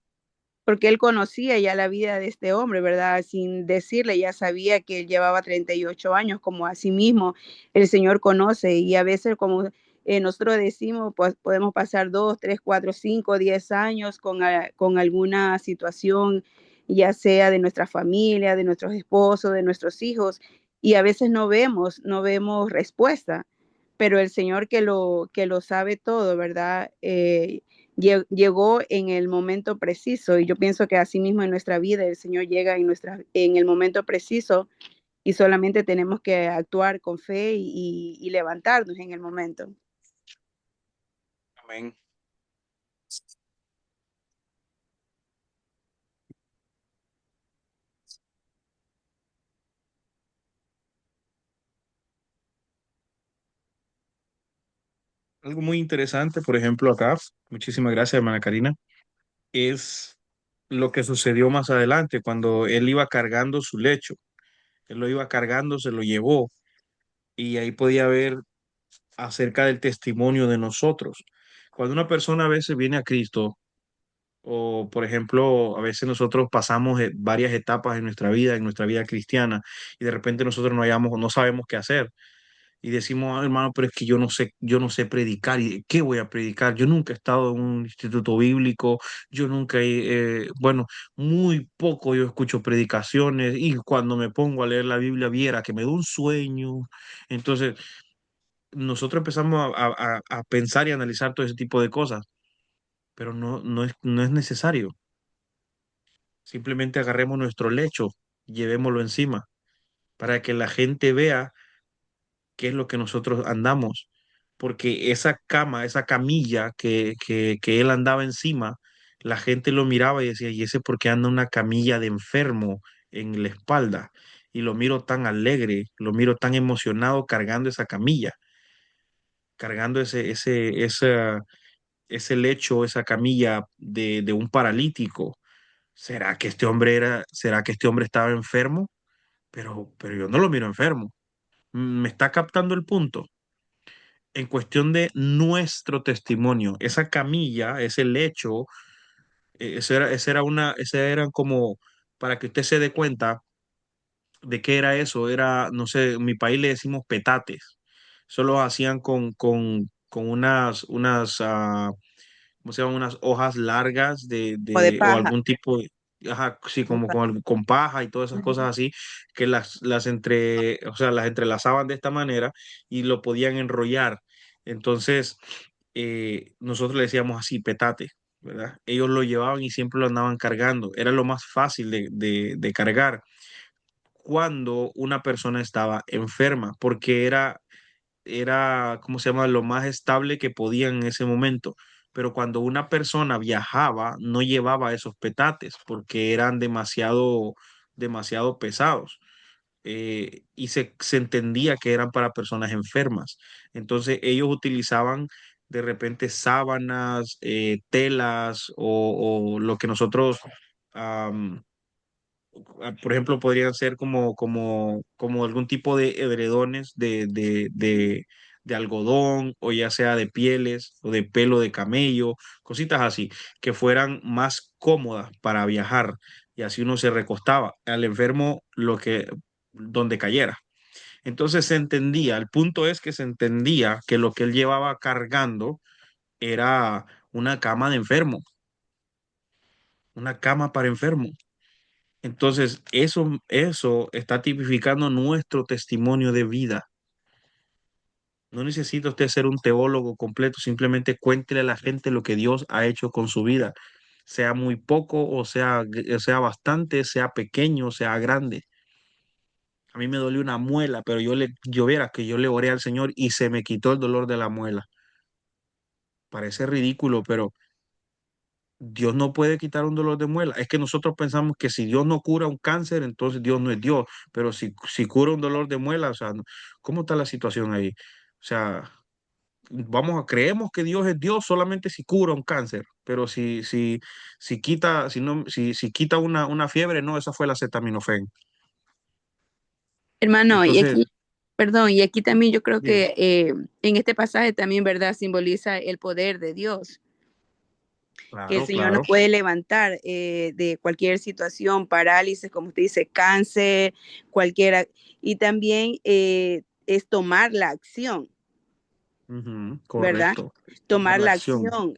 Speaker 3: porque él conocía ya la vida de este hombre, ¿verdad? Sin decirle, ya sabía que él llevaba 38 años, como así mismo el Señor conoce, y a veces como nosotros decimos, pues podemos pasar 2, 3, 4, 5, 10 años con alguna situación, ya sea de nuestra familia, de nuestros esposos, de nuestros hijos, y a veces no vemos respuesta, pero el Señor que lo sabe todo, ¿verdad? Llegó en el momento preciso y yo pienso que así mismo en nuestra vida el Señor llega en el momento preciso y solamente tenemos que actuar con fe y levantarnos en el momento.
Speaker 1: Amén. Algo muy interesante, por ejemplo, acá, muchísimas gracias, hermana Karina, es lo que sucedió más adelante, cuando él iba cargando su lecho. Él lo iba cargando, se lo llevó, y ahí podía ver acerca del testimonio de nosotros. Cuando una persona a veces viene a Cristo, o por ejemplo, a veces nosotros pasamos varias etapas en nuestra vida cristiana, y de repente nosotros no hallamos, no sabemos qué hacer. Y decimos: "Ah, hermano, pero es que yo no sé predicar. ¿Y qué voy a predicar? Yo nunca he estado en un instituto bíblico, yo nunca bueno, muy poco yo escucho predicaciones, y cuando me pongo a leer la Biblia viera que me da un sueño". Entonces, nosotros empezamos a pensar y analizar todo ese tipo de cosas, pero no es necesario. Simplemente agarremos nuestro lecho, llevémoslo encima, para que la gente vea qué es lo que nosotros andamos, porque esa cama, esa camilla que él andaba encima, la gente lo miraba y decía: "¿Y ese por qué anda una camilla de enfermo en la espalda? Y lo miro tan alegre, lo miro tan emocionado cargando esa camilla, cargando ese lecho, esa camilla de un paralítico. ¿Será que este hombre estaba enfermo? Pero yo no lo miro enfermo. ¿Me está captando el punto? En cuestión de nuestro testimonio, esa camilla, ese lecho, ese eran como, para que usted se dé cuenta de qué era eso, era, no sé, en mi país le decimos petates. Solo hacían con ¿cómo se llaman? Unas hojas largas
Speaker 3: O de
Speaker 1: o
Speaker 3: paja.
Speaker 1: algún tipo de, ajá, sí, como con paja y todas esas cosas así, que o sea, las entrelazaban de esta manera y lo podían enrollar. Entonces, nosotros le decíamos así, petate, ¿verdad? Ellos lo llevaban y siempre lo andaban cargando. Era lo más fácil de cargar cuando una persona estaba enferma, porque ¿cómo se llama? Lo más estable que podían en ese momento. Pero cuando una persona viajaba, no llevaba esos petates porque eran demasiado pesados. Y se entendía que eran para personas enfermas. Entonces ellos utilizaban de repente sábanas, telas o lo que nosotros, por ejemplo, podrían ser como algún tipo de edredones de algodón, o ya sea de pieles o de pelo de camello, cositas así, que fueran más cómodas para viajar, y así uno se recostaba al enfermo donde cayera. Entonces se entendía, el punto es que se entendía que lo que él llevaba cargando era una cama de enfermo, una cama para enfermo. Entonces, eso está tipificando nuestro testimonio de vida. No necesita usted ser un teólogo completo, simplemente cuéntele a la gente lo que Dios ha hecho con su vida, sea muy poco o sea bastante, sea pequeño, sea grande. A mí me dolió una muela, pero yo viera que yo le oré al Señor y se me quitó el dolor de la muela. Parece ridículo, pero Dios no puede quitar un dolor de muela. Es que nosotros pensamos que si Dios no cura un cáncer, entonces Dios no es Dios. Pero si cura un dolor de muela, o sea, ¿cómo está la situación ahí? O sea, creemos que Dios es Dios solamente si cura un cáncer, pero si quita, si no, si quita una fiebre, no, esa fue la acetaminofén.
Speaker 3: Hermano, y
Speaker 1: Entonces,
Speaker 3: aquí, perdón, y aquí también yo creo
Speaker 1: dime,
Speaker 3: que en este pasaje también, ¿verdad? Simboliza el poder de Dios, que el
Speaker 1: claro,
Speaker 3: Señor nos
Speaker 1: claro.
Speaker 3: puede levantar de cualquier situación, parálisis, como usted dice, cáncer, cualquiera, y también es tomar la acción,
Speaker 1: Ujú,
Speaker 3: ¿verdad?
Speaker 1: correcto. Tomar
Speaker 3: Tomar
Speaker 1: la
Speaker 3: la
Speaker 1: acción.
Speaker 3: acción,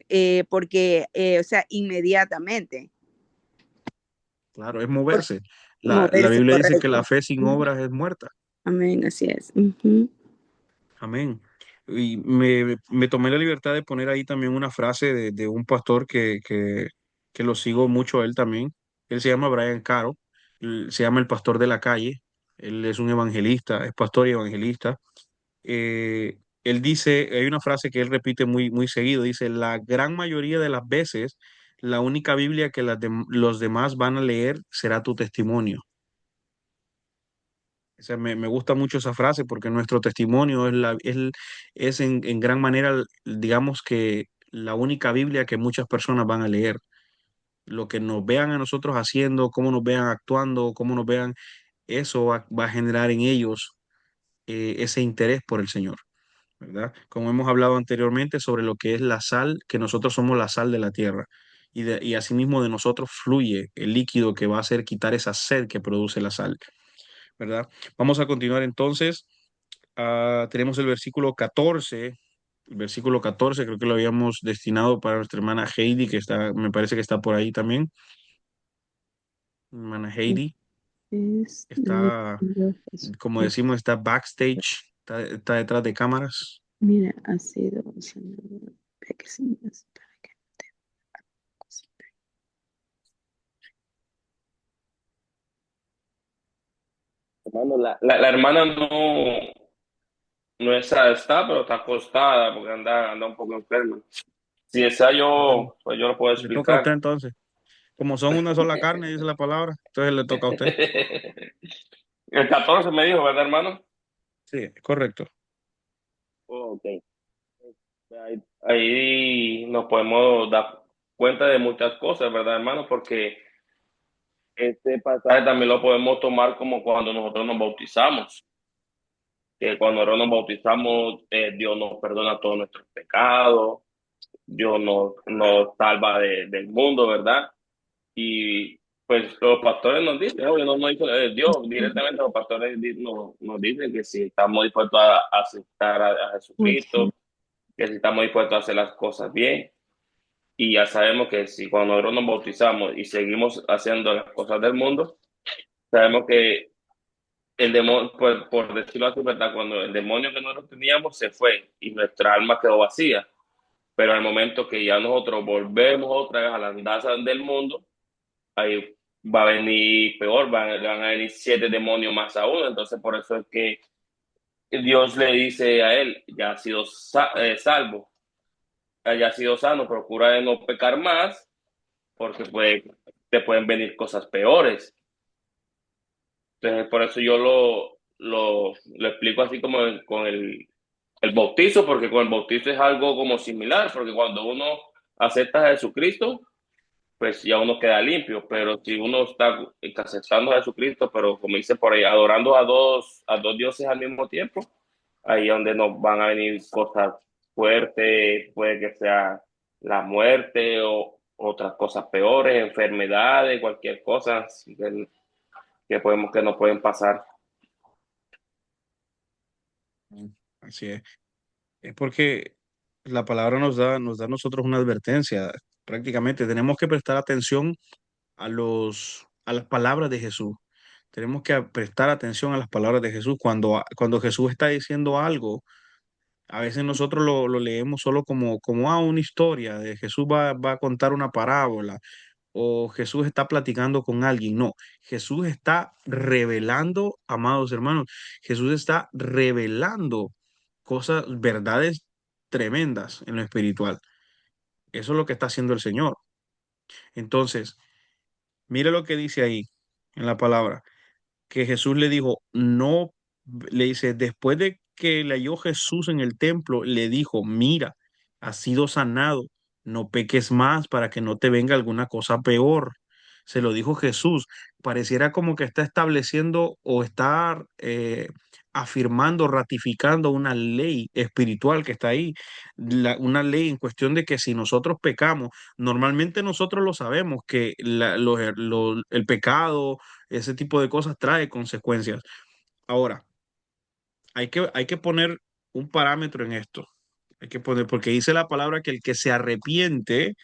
Speaker 3: porque, o sea, inmediatamente,
Speaker 1: Claro, es
Speaker 3: por
Speaker 1: moverse. La
Speaker 3: moverse
Speaker 1: Biblia dice que la
Speaker 3: correcto.
Speaker 1: fe sin
Speaker 3: Ujú.
Speaker 1: obras es muerta.
Speaker 3: Amén, así es. Ujú.
Speaker 1: Amén. Y me tomé la libertad de poner ahí también una frase de un pastor que lo sigo mucho a él también. Él se llama Brian Caro, él se llama el pastor de la calle. Él es un evangelista, es pastor y evangelista. Él dice, hay una frase que él repite muy seguido, dice, la gran mayoría de las veces, la única Biblia que los demás van a leer será tu testimonio. O sea, me gusta mucho esa frase porque nuestro testimonio es en gran manera, digamos que la única Biblia que muchas personas van a leer. Lo que nos vean a nosotros haciendo, cómo nos vean actuando, cómo nos vean, eso va a generar en ellos ese interés por el Señor, ¿verdad? Como hemos hablado anteriormente sobre lo que es la sal, que nosotros somos la sal de la tierra. Y asimismo de nosotros fluye el líquido que va a hacer quitar esa sed que produce la sal. ¿Verdad? Vamos a continuar entonces. Tenemos el versículo 14. El versículo 14 creo que lo habíamos destinado para nuestra hermana Heidi, que está, me parece que está por ahí también. Hermana Heidi
Speaker 3: Es mi
Speaker 1: está,
Speaker 3: Señor Jesús.
Speaker 1: como decimos, está backstage, está detrás de cámaras.
Speaker 3: Mira, ha sido sanado de que señas para que no te cosas.
Speaker 2: Hermano, la hermana no está, pero está acostada porque anda un poco enferma. Si esa
Speaker 1: Bueno,
Speaker 2: pues yo lo puedo
Speaker 1: le toca a usted
Speaker 2: explicar.
Speaker 1: entonces. Como son una sola carne, dice la palabra, entonces le toca a usted.
Speaker 2: El 14 me dijo, ¿verdad, hermano?
Speaker 1: Sí, es correcto.
Speaker 2: Oh, ok. Ahí nos podemos dar cuenta de muchas cosas, ¿verdad, hermano? Porque este pasaje también lo podemos tomar como cuando nosotros nos bautizamos, que cuando nosotros nos bautizamos, Dios nos perdona todos nuestros pecados, Dios nos salva del mundo, ¿verdad? Y pues los pastores nos dicen, obvio, no nos dice Dios directamente, los pastores nos dicen que si estamos dispuestos a aceptar a Jesucristo, que si estamos dispuestos a hacer las cosas bien. Y ya sabemos que si cuando nosotros nos bautizamos y seguimos haciendo las cosas del mundo, sabemos que el demonio, por decirlo así, ¿verdad? Cuando el demonio que nosotros teníamos se fue y nuestra alma quedó vacía. Pero al momento que ya nosotros volvemos otra vez a la andanza del mundo, ahí va a venir peor, van a venir siete demonios más aún. Entonces, por eso es que Dios le dice a él, ya ha sido salvo, ya ha sido sano, procura de no pecar más, porque te pueden venir cosas peores. Entonces, por eso yo lo explico así como con el bautizo, porque con el bautizo es algo como similar, porque cuando uno acepta a Jesucristo, pues ya uno queda limpio, pero si uno está aceptando a Jesucristo, pero como dice por ahí, adorando a dos dioses al mismo tiempo, ahí es donde nos van a venir cosas fuertes, puede que sea la muerte o otras cosas peores, enfermedades, cualquier cosa así que nos pueden pasar.
Speaker 1: Mm, así es. Es porque la palabra nos da a nosotros una advertencia. Prácticamente tenemos que prestar atención a a las palabras de Jesús. Tenemos que prestar atención a las palabras de Jesús. Cuando Jesús está diciendo algo, a veces nosotros lo leemos solo como una historia de Jesús va a contar una parábola o Jesús está platicando con alguien. No, Jesús está revelando, amados hermanos, Jesús está revelando cosas, verdades tremendas en lo espiritual. Eso es lo que está haciendo el Señor. Entonces, mire lo que dice ahí en la palabra, que Jesús le dijo, no, le dice, después de que le halló Jesús en el templo, le dijo, mira, has sido sanado, no peques más para que no te venga alguna cosa peor. Se lo dijo Jesús. Pareciera como que está estableciendo o está afirmando, ratificando una ley espiritual que está ahí, una ley en cuestión de que si nosotros pecamos, normalmente nosotros lo sabemos, que el pecado, ese tipo de cosas trae consecuencias. Ahora, hay que poner un parámetro en esto. Hay que poner, porque dice la palabra que el que se arrepiente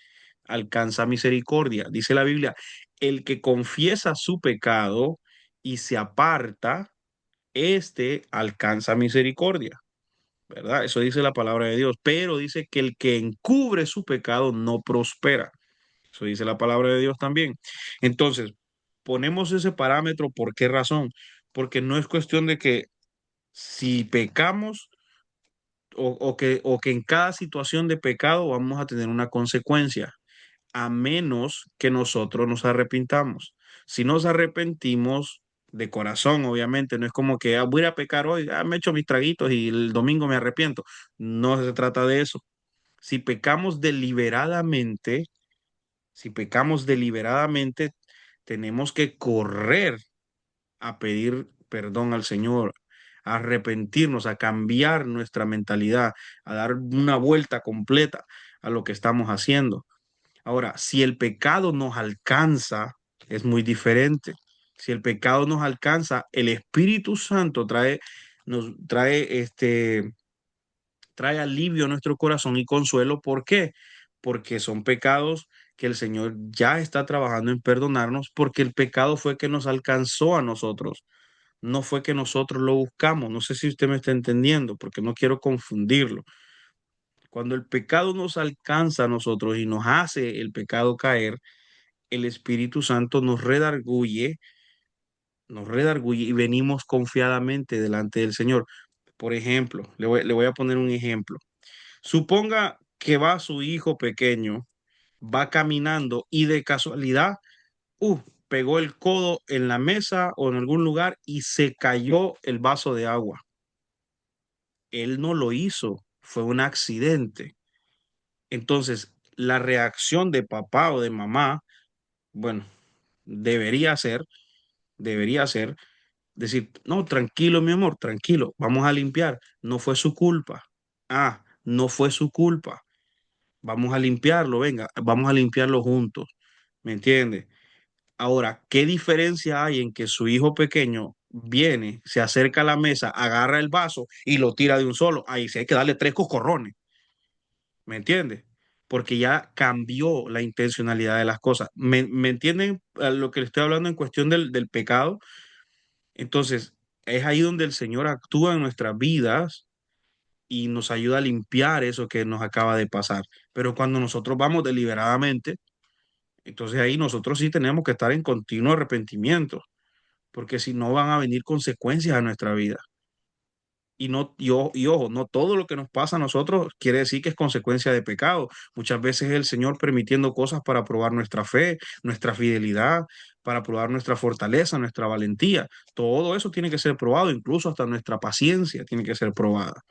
Speaker 1: alcanza misericordia. Dice la Biblia, el que confiesa su pecado y se aparta, este alcanza misericordia. ¿Verdad? Eso dice la palabra de Dios. Pero dice que el que encubre su pecado no prospera. Eso dice la palabra de Dios también. Entonces, ponemos ese parámetro, ¿por qué razón? Porque no es cuestión de que si pecamos o que en cada situación de pecado vamos a tener una consecuencia, a menos que nosotros nos arrepintamos. Si nos arrepentimos de corazón, obviamente, no es como que voy a ir a pecar hoy, me echo mis traguitos y el domingo me arrepiento. No se trata de eso. Si pecamos deliberadamente, si pecamos deliberadamente, tenemos que correr a pedir perdón al Señor, a arrepentirnos, a cambiar nuestra mentalidad, a dar una vuelta completa a lo que estamos haciendo. Ahora, si el pecado nos alcanza, es muy diferente. Si el pecado nos alcanza, el Espíritu Santo nos trae alivio a nuestro corazón y consuelo. ¿Por qué? Porque son pecados que el Señor ya está trabajando en perdonarnos, porque el pecado fue que nos alcanzó a nosotros, no fue que nosotros lo buscamos. No sé si usted me está entendiendo, porque no quiero confundirlo. Cuando el pecado nos alcanza a nosotros y nos hace el pecado caer, el Espíritu Santo nos redarguye y venimos confiadamente delante del Señor. Por ejemplo, le voy a poner un ejemplo. Suponga que va su hijo pequeño, va caminando y de casualidad, pegó el codo en la mesa o en algún lugar y se cayó el vaso de agua. Él no lo hizo, fue un accidente. Entonces, la reacción de papá o de mamá, bueno, debería ser, debería ser decir, no, tranquilo, mi amor, tranquilo, vamos a limpiar, no fue su culpa. No fue su culpa. Vamos a limpiarlo, venga, vamos a limpiarlo juntos. ¿Me entiende? Ahora, ¿qué diferencia hay en que su hijo pequeño viene, se acerca a la mesa, agarra el vaso y lo tira de un solo? Ahí sí hay que darle tres coscorrones. ¿Me entiende? Porque ya cambió la intencionalidad de las cosas. ¿Me entienden a lo que le estoy hablando en cuestión del pecado? Entonces, es ahí donde el Señor actúa en nuestras vidas y nos ayuda a limpiar eso que nos acaba de pasar. Pero cuando nosotros vamos deliberadamente, entonces ahí nosotros sí tenemos que estar en continuo arrepentimiento, porque si no van a venir consecuencias a nuestra vida. Y ojo, no todo lo que nos pasa a nosotros quiere decir que es consecuencia de pecado. Muchas veces es el Señor permitiendo cosas para probar nuestra fe, nuestra fidelidad, para probar nuestra fortaleza, nuestra valentía. Todo eso tiene que ser probado, incluso hasta nuestra paciencia tiene que ser probada.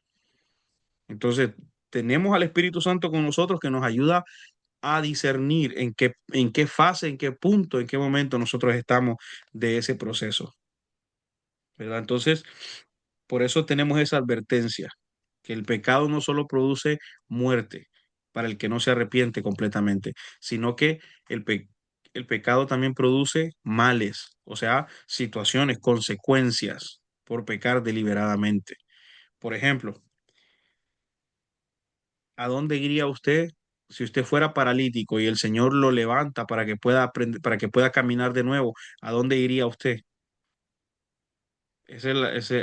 Speaker 1: Entonces, tenemos al Espíritu Santo con nosotros que nos ayuda a discernir en qué fase, en qué punto, en qué momento nosotros estamos de ese proceso, ¿verdad? Entonces, por eso tenemos esa advertencia, que el pecado no solo produce muerte para el que no se arrepiente completamente, sino que el pecado también produce males, o sea, situaciones, consecuencias por pecar deliberadamente. Por ejemplo, ¿a dónde iría usted si usted fuera paralítico y el Señor lo levanta para que pueda aprender, para que pueda caminar de nuevo, ¿a dónde iría usted?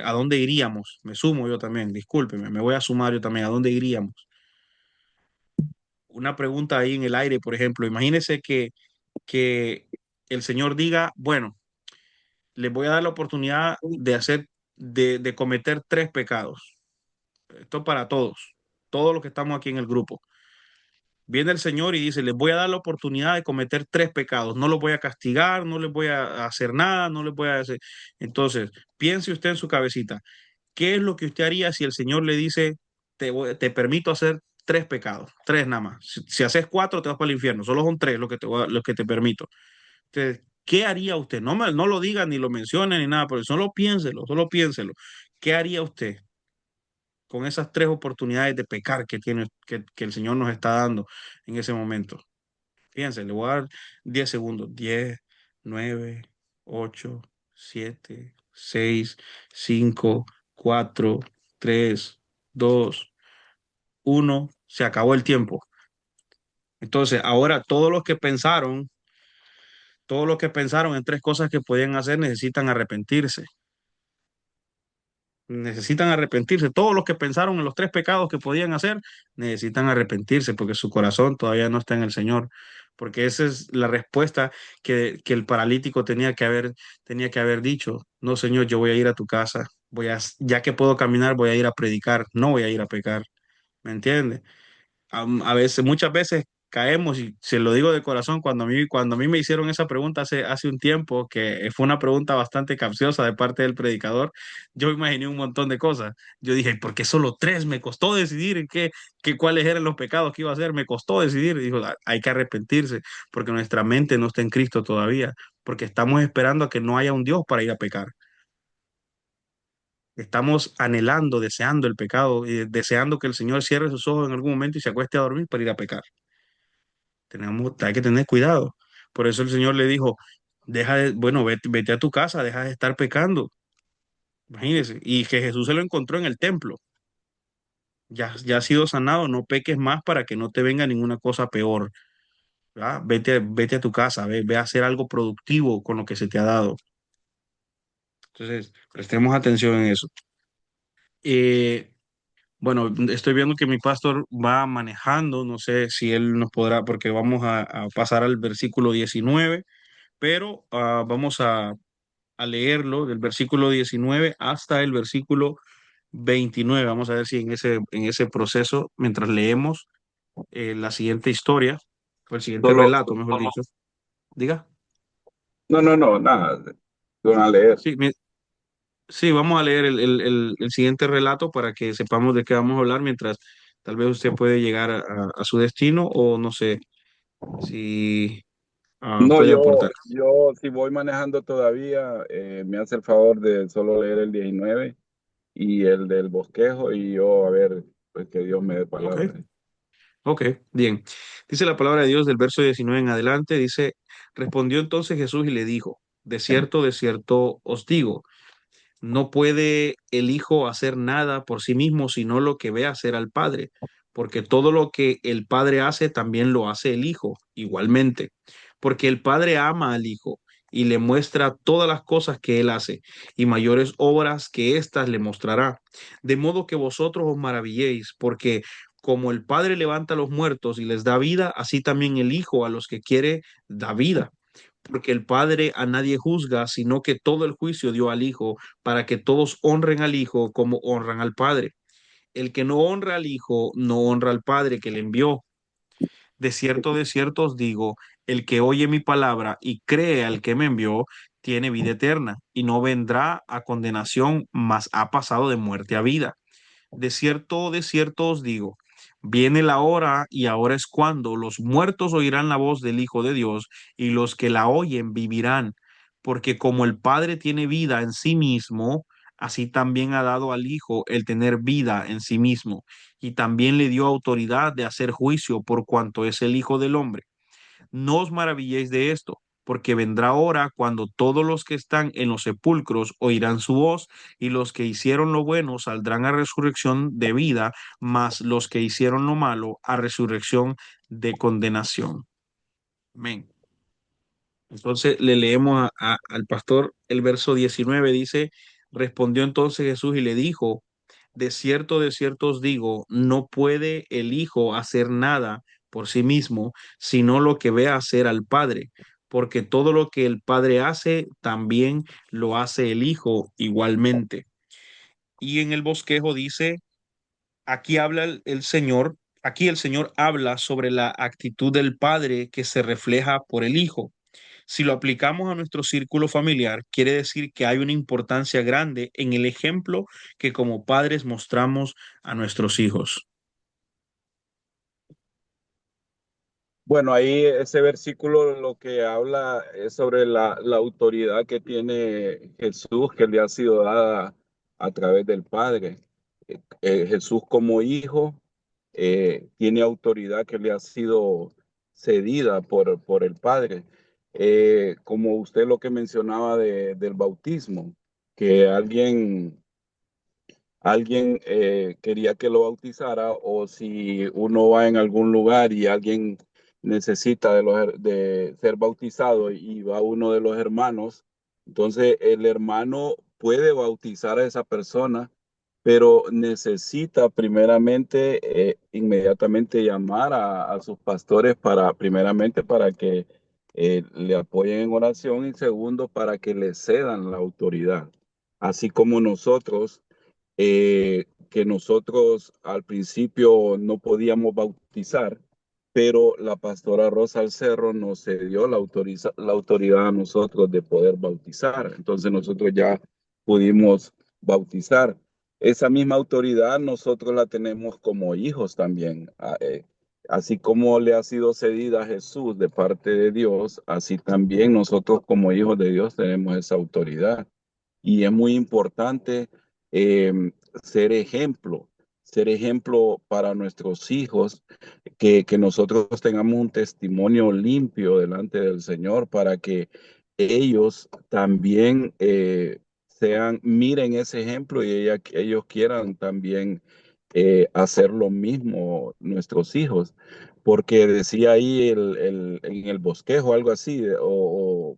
Speaker 1: ¿A dónde iríamos? Me sumo yo también, discúlpeme, me voy a sumar yo también. ¿A dónde iríamos? Una pregunta ahí en el aire, por ejemplo, imagínese que el Señor diga, bueno, les voy a dar la oportunidad de cometer tres pecados. Esto para todos los que estamos aquí en el grupo. Viene el Señor y dice, les voy a dar la oportunidad de cometer tres pecados. No los voy a castigar, no les voy a hacer nada, no les voy a hacer. Entonces, piense usted en su cabecita, ¿qué es lo que usted haría si el Señor le dice, te permito hacer tres pecados, tres nada más? Si haces cuatro, te vas para el infierno. Solo son tres los que te permito. Entonces, ¿qué haría usted? No lo diga ni lo mencione ni nada, pero solo piénselo, solo piénselo. ¿Qué haría usted con esas tres oportunidades de pecar que el Señor nos está dando en ese momento? Fíjense, le voy a dar 10 segundos. 10, 9, 8, 7, 6, 5, 4, 3, 2, 1. Se acabó el tiempo. Entonces, ahora todos los que pensaron en tres cosas que podían hacer necesitan arrepentirse. Necesitan arrepentirse. Todos los que pensaron en los tres pecados que podían hacer necesitan arrepentirse porque su corazón todavía no está en el Señor. Porque esa es la respuesta que el paralítico tenía que haber dicho. No, Señor, yo voy a ir a tu casa. Ya que puedo caminar, voy a ir a predicar. No voy a ir a pecar. ¿Me entiendes? Muchas veces caemos, y se lo digo de corazón, cuando a mí me hicieron esa pregunta hace un tiempo, que fue una pregunta bastante capciosa de parte del predicador, yo imaginé un montón de cosas. Yo dije, ¿por qué solo tres? Me costó decidir cuáles eran los pecados que iba a hacer, me costó decidir. Y dijo, hay que arrepentirse, porque nuestra mente no está en Cristo todavía, porque estamos esperando a que no haya un Dios para ir a pecar. Estamos anhelando, deseando el pecado y deseando que el Señor cierre sus ojos en algún momento y se acueste a dormir para ir a pecar. Hay que tener cuidado. Por eso el Señor le dijo, bueno, vete a tu casa, deja de estar pecando. Imagínese. Y que Jesús se lo encontró en el templo. Ya has sido sanado, no peques más para que no te venga ninguna cosa peor. ¿Verdad? Vete a tu casa, ve a hacer algo productivo con lo que se te ha dado. Entonces, prestemos atención en eso. Eh, Bueno, estoy viendo que mi pastor va manejando, no sé si él nos podrá, porque vamos a pasar al versículo 19, pero vamos a leerlo del versículo 19 hasta el versículo 29. Vamos a ver si en ese proceso, mientras leemos la siguiente historia, o el siguiente
Speaker 5: Solo,
Speaker 1: relato, mejor dicho, diga.
Speaker 5: no, no, no, nada. Van a leer.
Speaker 1: Sí, sí, vamos a leer el siguiente relato para que sepamos de qué vamos a hablar mientras tal vez usted puede llegar a su destino o no sé si
Speaker 5: No,
Speaker 1: puede aportar.
Speaker 5: yo si voy manejando todavía, me hace el favor de solo leer el 19 y el del bosquejo y yo a ver, pues que Dios me dé
Speaker 1: Ok,
Speaker 5: palabra.
Speaker 1: ok, bien. Dice la palabra de Dios del verso 19 en adelante, dice, respondió entonces Jesús y le dijo, de cierto os digo, no puede el Hijo hacer nada por sí mismo, sino lo que ve hacer al Padre, porque todo lo que el Padre hace, también lo hace el Hijo, igualmente, porque el Padre ama al Hijo y le muestra todas las cosas que él hace, y mayores obras que éstas le mostrará, de modo que vosotros os maravilléis, porque como el Padre levanta a los muertos y les da vida, así también el Hijo a los que quiere da vida, porque el Padre a nadie juzga, sino que todo el juicio dio al Hijo, para que todos honren al Hijo como honran al Padre. El que no honra al Hijo, no honra al Padre que le envió. De cierto os digo, el que oye mi palabra y cree al que me envió, tiene vida eterna, y no vendrá a condenación, mas ha pasado de muerte a vida. De cierto os digo, viene la hora y ahora es cuando los muertos oirán la voz del Hijo de Dios y los que la oyen vivirán, porque como el Padre tiene vida en sí mismo, así también ha dado al Hijo el tener vida en sí mismo, y también le dio autoridad de hacer juicio por cuanto es el Hijo del Hombre. No os maravilléis de esto, porque vendrá hora cuando todos los que están en los sepulcros oirán su voz, y los que hicieron lo bueno saldrán a resurrección de vida, mas los que hicieron lo malo a resurrección de condenación. Amén. Entonces le leemos al pastor el verso 19, dice, respondió entonces Jesús y le dijo, de cierto os digo, no puede el Hijo hacer nada por sí mismo, sino lo que ve hacer al Padre, porque todo lo que el Padre hace, también lo hace el Hijo igualmente. Y en el bosquejo dice, aquí habla el Señor, aquí el Señor habla sobre la actitud del Padre que se refleja por el Hijo. Si lo aplicamos a nuestro círculo familiar, quiere decir que hay una importancia grande en el ejemplo que como padres mostramos a nuestros hijos.
Speaker 5: Bueno, ahí ese versículo lo que habla es sobre la autoridad que tiene Jesús, que le ha sido dada a través del Padre. Jesús como hijo tiene autoridad que le ha sido cedida por el Padre. Como usted lo que mencionaba del bautismo, que alguien quería que lo bautizara, o si uno va en algún lugar y alguien necesita de ser bautizado y va uno de los hermanos, entonces el hermano puede bautizar a esa persona, pero necesita primeramente, inmediatamente llamar a sus pastores primeramente para que le apoyen en oración, y segundo, para que le cedan la autoridad. Así como nosotros, que nosotros al principio no podíamos bautizar, pero la pastora Rosa Alcerro nos cedió la autoridad a nosotros de poder bautizar. Entonces nosotros ya pudimos bautizar. Esa misma autoridad nosotros la tenemos como hijos también. Así como le ha sido cedida a Jesús de parte de Dios, así también nosotros como hijos de Dios tenemos esa autoridad. Y es muy importante eh, ser ejemplo, ser ejemplo para nuestros hijos, que nosotros tengamos un testimonio limpio delante del Señor para que ellos también miren ese ejemplo, y ellos quieran también hacer lo mismo nuestros hijos. Porque decía ahí en el bosquejo, algo así, o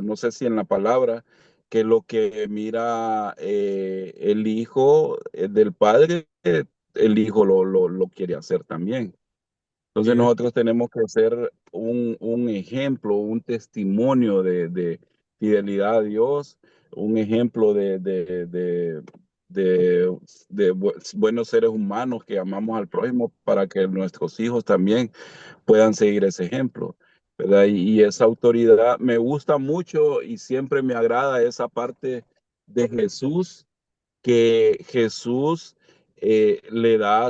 Speaker 5: no sé si en la palabra, que lo que mira el hijo del padre, el hijo lo quiere hacer también. Entonces
Speaker 1: Yeah.
Speaker 5: nosotros tenemos que ser un ejemplo, un testimonio de fidelidad a Dios, un ejemplo de buenos seres humanos que amamos al prójimo, para que nuestros hijos también puedan seguir ese ejemplo, ¿verdad? Y esa autoridad me gusta mucho, y siempre me agrada esa parte de Jesús, que Jesús le da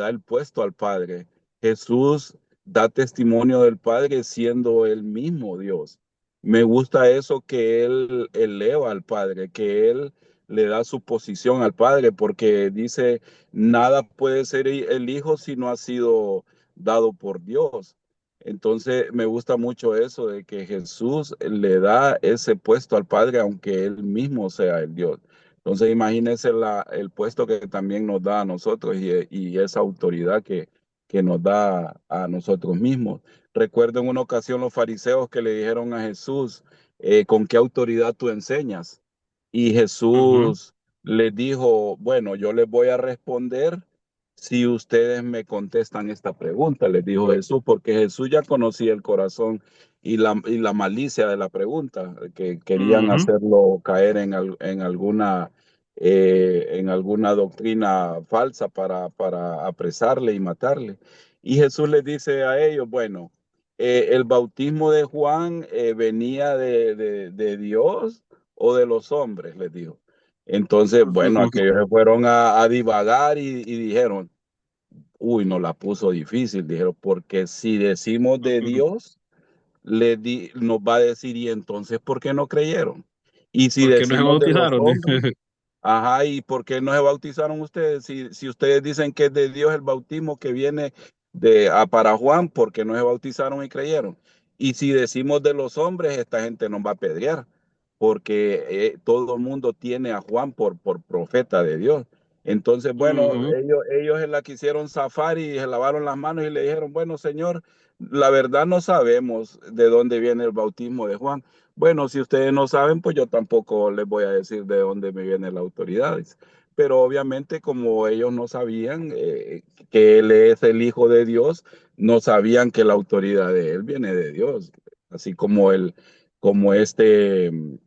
Speaker 5: el puesto al Padre. Jesús da testimonio del Padre siendo el mismo Dios. Me gusta eso, que Él eleva al Padre, que Él le da su posición al Padre, porque dice, nada puede ser el Hijo si no ha sido dado por Dios. Entonces me gusta mucho eso de que Jesús le da ese puesto al Padre, aunque Él mismo sea el Dios. Entonces imagínense el puesto que también nos da a nosotros, y esa autoridad que nos da a nosotros mismos. Recuerdo en una ocasión los fariseos que le dijeron a Jesús, ¿con qué autoridad tú enseñas? Y
Speaker 1: Ujú.
Speaker 5: Jesús les dijo, bueno, yo les voy a responder si ustedes me contestan esta pregunta, les dijo Jesús, porque Jesús ya conocía el corazón y la malicia de la pregunta, que querían
Speaker 1: Ujú.
Speaker 5: hacerlo caer en alguna doctrina falsa para apresarle y matarle. Y Jesús les dice a ellos, bueno, el bautismo de Juan venía de Dios o de los hombres, les dijo. Entonces, bueno, aquellos se fueron a divagar, y dijeron, uy, nos la puso difícil, dijeron, porque si decimos de Dios, nos va a decir, y entonces, ¿por qué no creyeron? Y si
Speaker 1: Porque no se
Speaker 5: decimos de los
Speaker 1: bautizaron.
Speaker 5: hombres, ajá, ¿y por qué no se bautizaron ustedes? Si ustedes dicen que es de Dios el bautismo que viene para Juan, ¿por qué no se bautizaron y creyeron? Y si decimos de los hombres, esta gente nos va a apedrear, porque todo el mundo tiene a Juan por profeta de Dios. Entonces, bueno,
Speaker 1: Ujú.
Speaker 5: ellos se la quisieron zafar y se lavaron las manos y le dijeron, bueno, Señor, la verdad no sabemos de dónde viene el bautismo de Juan. Bueno, si ustedes no saben, pues yo tampoco les voy a decir de dónde me viene la autoridad. Pero obviamente como ellos no sabían que él es el Hijo de Dios, no sabían que la autoridad de él viene de Dios, así como como del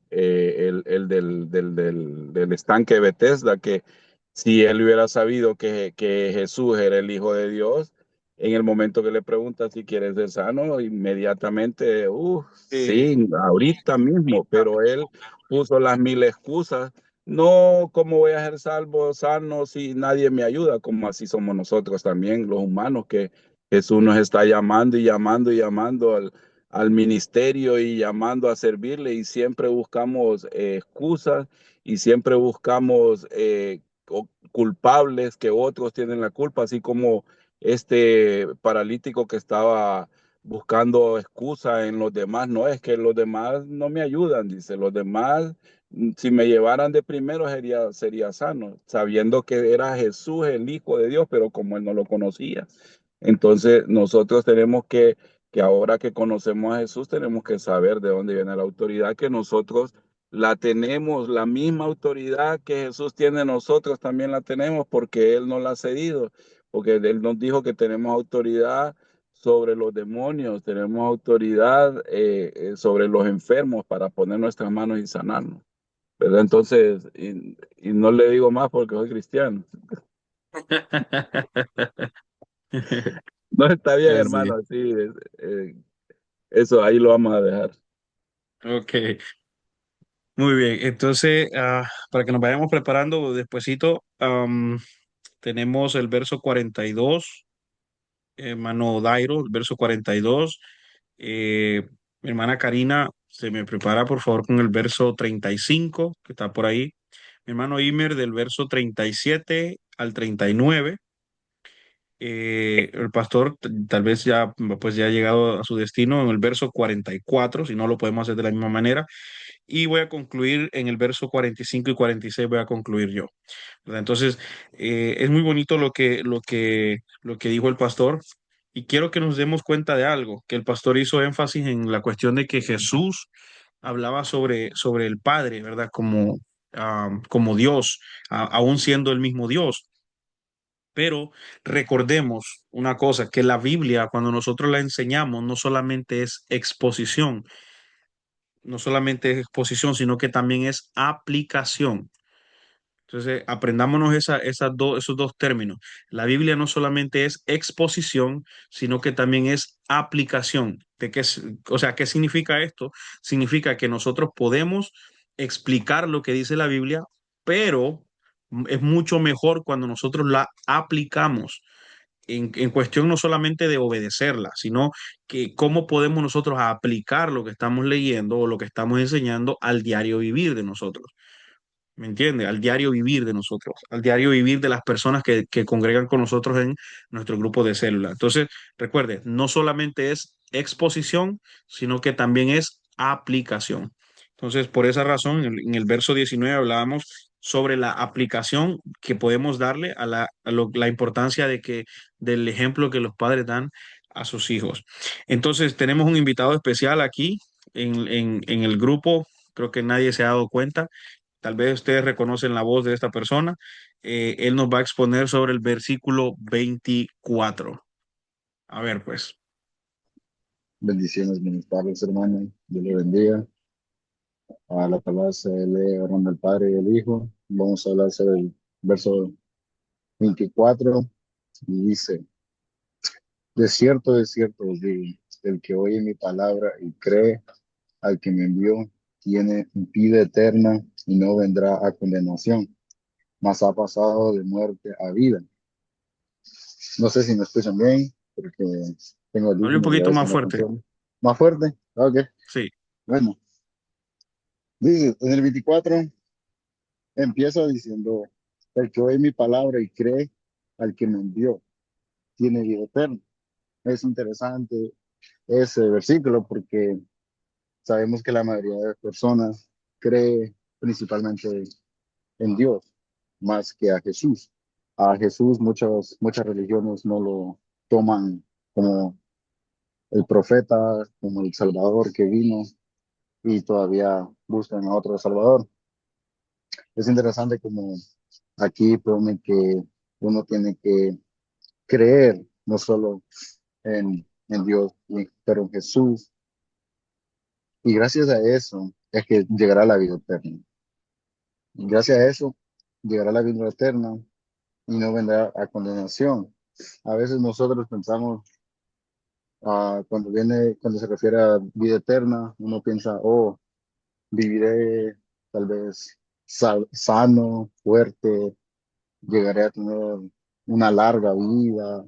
Speaker 5: estanque de Bethesda, que si él hubiera sabido que Jesús era el Hijo de Dios, en el momento que le pregunta si quiere ser sano, inmediatamente,
Speaker 1: Sí.
Speaker 5: sí, ahorita mismo, pero él puso las mil excusas. No, ¿cómo voy a ser salvo, sano, si nadie me ayuda? Como así somos nosotros también, los humanos, que Jesús nos está llamando y llamando y llamando al ministerio y llamando a servirle y siempre buscamos excusas y siempre buscamos culpables, que otros tienen la culpa, así como este paralítico que estaba buscando excusa en los demás. No, es que los demás no me ayudan, dice, los demás si me llevaran de primero sería sano, sabiendo que era Jesús el Hijo de Dios, pero como él no lo conocía. Entonces nosotros tenemos que ahora que conocemos a Jesús, tenemos que saber de dónde viene la autoridad, que nosotros la tenemos, la misma autoridad que Jesús tiene, nosotros también la tenemos porque Él nos la ha cedido, porque Él nos dijo que tenemos autoridad sobre los demonios, tenemos autoridad sobre los enfermos para poner nuestras manos y sanarnos, ¿verdad? Entonces, y no le digo más porque soy cristiano. No está bien,
Speaker 1: Así.
Speaker 5: hermano, así, eso ahí lo vamos a dejar.
Speaker 1: Ok, muy bien. Entonces, para que nos vayamos preparando despuesito, tenemos el verso 42, hermano Dairo, el verso 42. Mi hermana Karina se me prepara, por favor, con el verso 35 que está por ahí. Mi hermano Imer del verso 37 al 39. El pastor tal vez ya, pues ya ha llegado a su destino en el verso 44, si no lo podemos hacer de la misma manera. Y voy a concluir en el verso 45 y 46, voy a concluir yo, ¿verdad? Entonces, es muy bonito lo que dijo el pastor. Y quiero que nos demos cuenta de algo, que el pastor hizo énfasis en la cuestión de que Jesús hablaba sobre el Padre, ¿verdad? Como Dios, aún siendo el mismo Dios. Pero recordemos una cosa, que la Biblia, cuando nosotros la enseñamos, no solamente es exposición, sino que también es aplicación. Entonces, aprendámonos esos dos términos. La Biblia no solamente es exposición, sino que también es aplicación. O sea, ¿qué significa esto? Significa que nosotros podemos explicar lo que dice la Biblia, pero es mucho mejor cuando nosotros la aplicamos en cuestión no solamente de obedecerla, sino que cómo podemos nosotros aplicar lo que estamos leyendo o lo que estamos enseñando al diario vivir de nosotros. ¿Me entiende? Al diario vivir de nosotros, al diario vivir de las personas que congregan con nosotros en nuestro grupo de célula. Entonces, recuerde, no solamente es exposición, sino que también es aplicación. Entonces, por esa razón, en el verso 19 hablábamos sobre la aplicación que podemos darle la importancia del ejemplo que los padres dan a sus hijos. Entonces, tenemos un invitado especial aquí en el grupo. Creo que nadie se ha dado cuenta. Tal vez ustedes reconocen la voz de esta persona. Él nos va a exponer sobre el versículo 24. A ver, pues.
Speaker 6: Bendiciones, buenas tardes, hermano. Dios le bendiga. A la palabra se lee orando al Padre y al Hijo. Vamos a hablar sobre el verso 24 y dice, de cierto os digo, el que oye mi palabra y cree al que me envió, tiene vida eterna y no vendrá a condenación, mas ha pasado de muerte a vida. No sé si me escuchan bien, porque tengo
Speaker 1: Hable un
Speaker 6: audífonos y a
Speaker 1: poquito
Speaker 6: veces
Speaker 1: más
Speaker 6: no
Speaker 1: fuerte.
Speaker 6: funciona. ¿Más fuerte? Ok.
Speaker 1: Sí.
Speaker 6: Bueno, dice, en el 24 empieza diciendo, el que oye mi palabra y cree al que me envió, tiene vida eterna. Es interesante ese versículo porque sabemos que la mayoría de personas cree principalmente en Dios más que a Jesús. A Jesús muchas religiones no lo toman como el profeta, como el Salvador que vino y todavía buscan a otro Salvador. Es interesante como aquí pone que uno tiene que creer no solo en Dios, pero en Jesús. Y gracias a eso es que llegará la vida eterna. Gracias a eso llegará la vida eterna y no vendrá a condenación. A veces nosotros pensamos, cuando se refiere a vida eterna, uno piensa, oh, viviré tal vez sano, fuerte, llegaré a tener una larga vida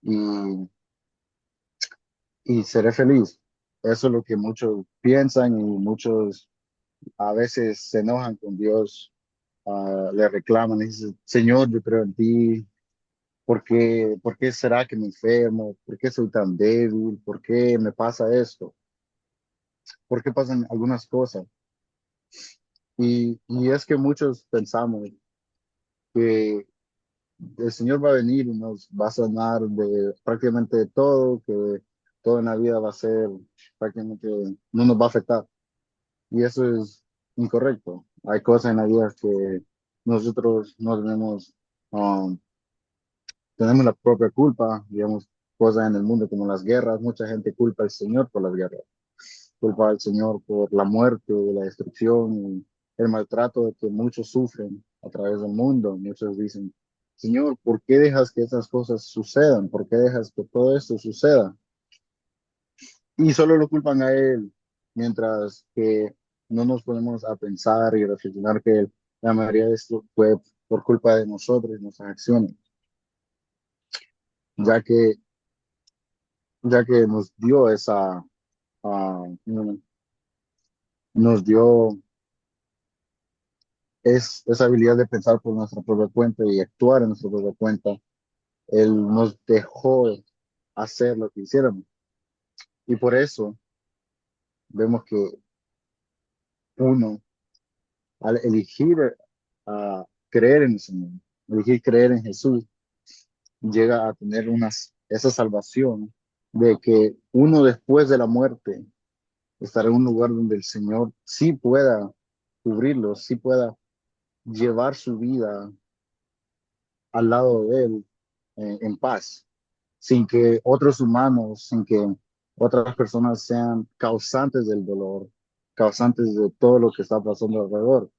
Speaker 6: y, y seré feliz. Eso es lo que muchos piensan y muchos a veces se enojan con Dios, le reclaman y dicen, Señor, yo creo en ti. Por qué será que me enfermo? ¿Por qué soy tan débil? ¿Por qué me pasa esto? ¿Por qué pasan algunas cosas? Y es que muchos pensamos que el Señor va a venir y nos va a sanar de prácticamente de todo, que todo en la vida va a ser prácticamente, no nos va a afectar. Y eso es incorrecto. Hay cosas en la vida que nosotros no um, tenemos la propia culpa, digamos, cosas en el mundo como las guerras. Mucha gente culpa al Señor por las guerras, culpa al Señor por la muerte, la destrucción y el maltrato de que muchos sufren a través del mundo. Muchos dicen, Señor, ¿por qué dejas que estas cosas sucedan? ¿Por qué dejas que todo esto suceda? Y solo lo culpan a Él, mientras que no nos ponemos a pensar y reflexionar que la mayoría de esto fue por culpa de nosotros y nuestras acciones, ya que, ya que nos dio nos dio esa habilidad de pensar por nuestra propia cuenta y actuar en nuestra propia cuenta. Él nos dejó hacer lo que hiciéramos. Y por eso vemos que uno, al elegir creer en el Señor, elegir creer en Jesús, llega a tener esa salvación de que uno después de la muerte estará en un lugar donde el Señor sí pueda cubrirlo, sí pueda llevar su vida al lado de Él en paz, sin que otros humanos, sin que otras personas sean causantes del dolor, causantes de todo lo que está pasando alrededor.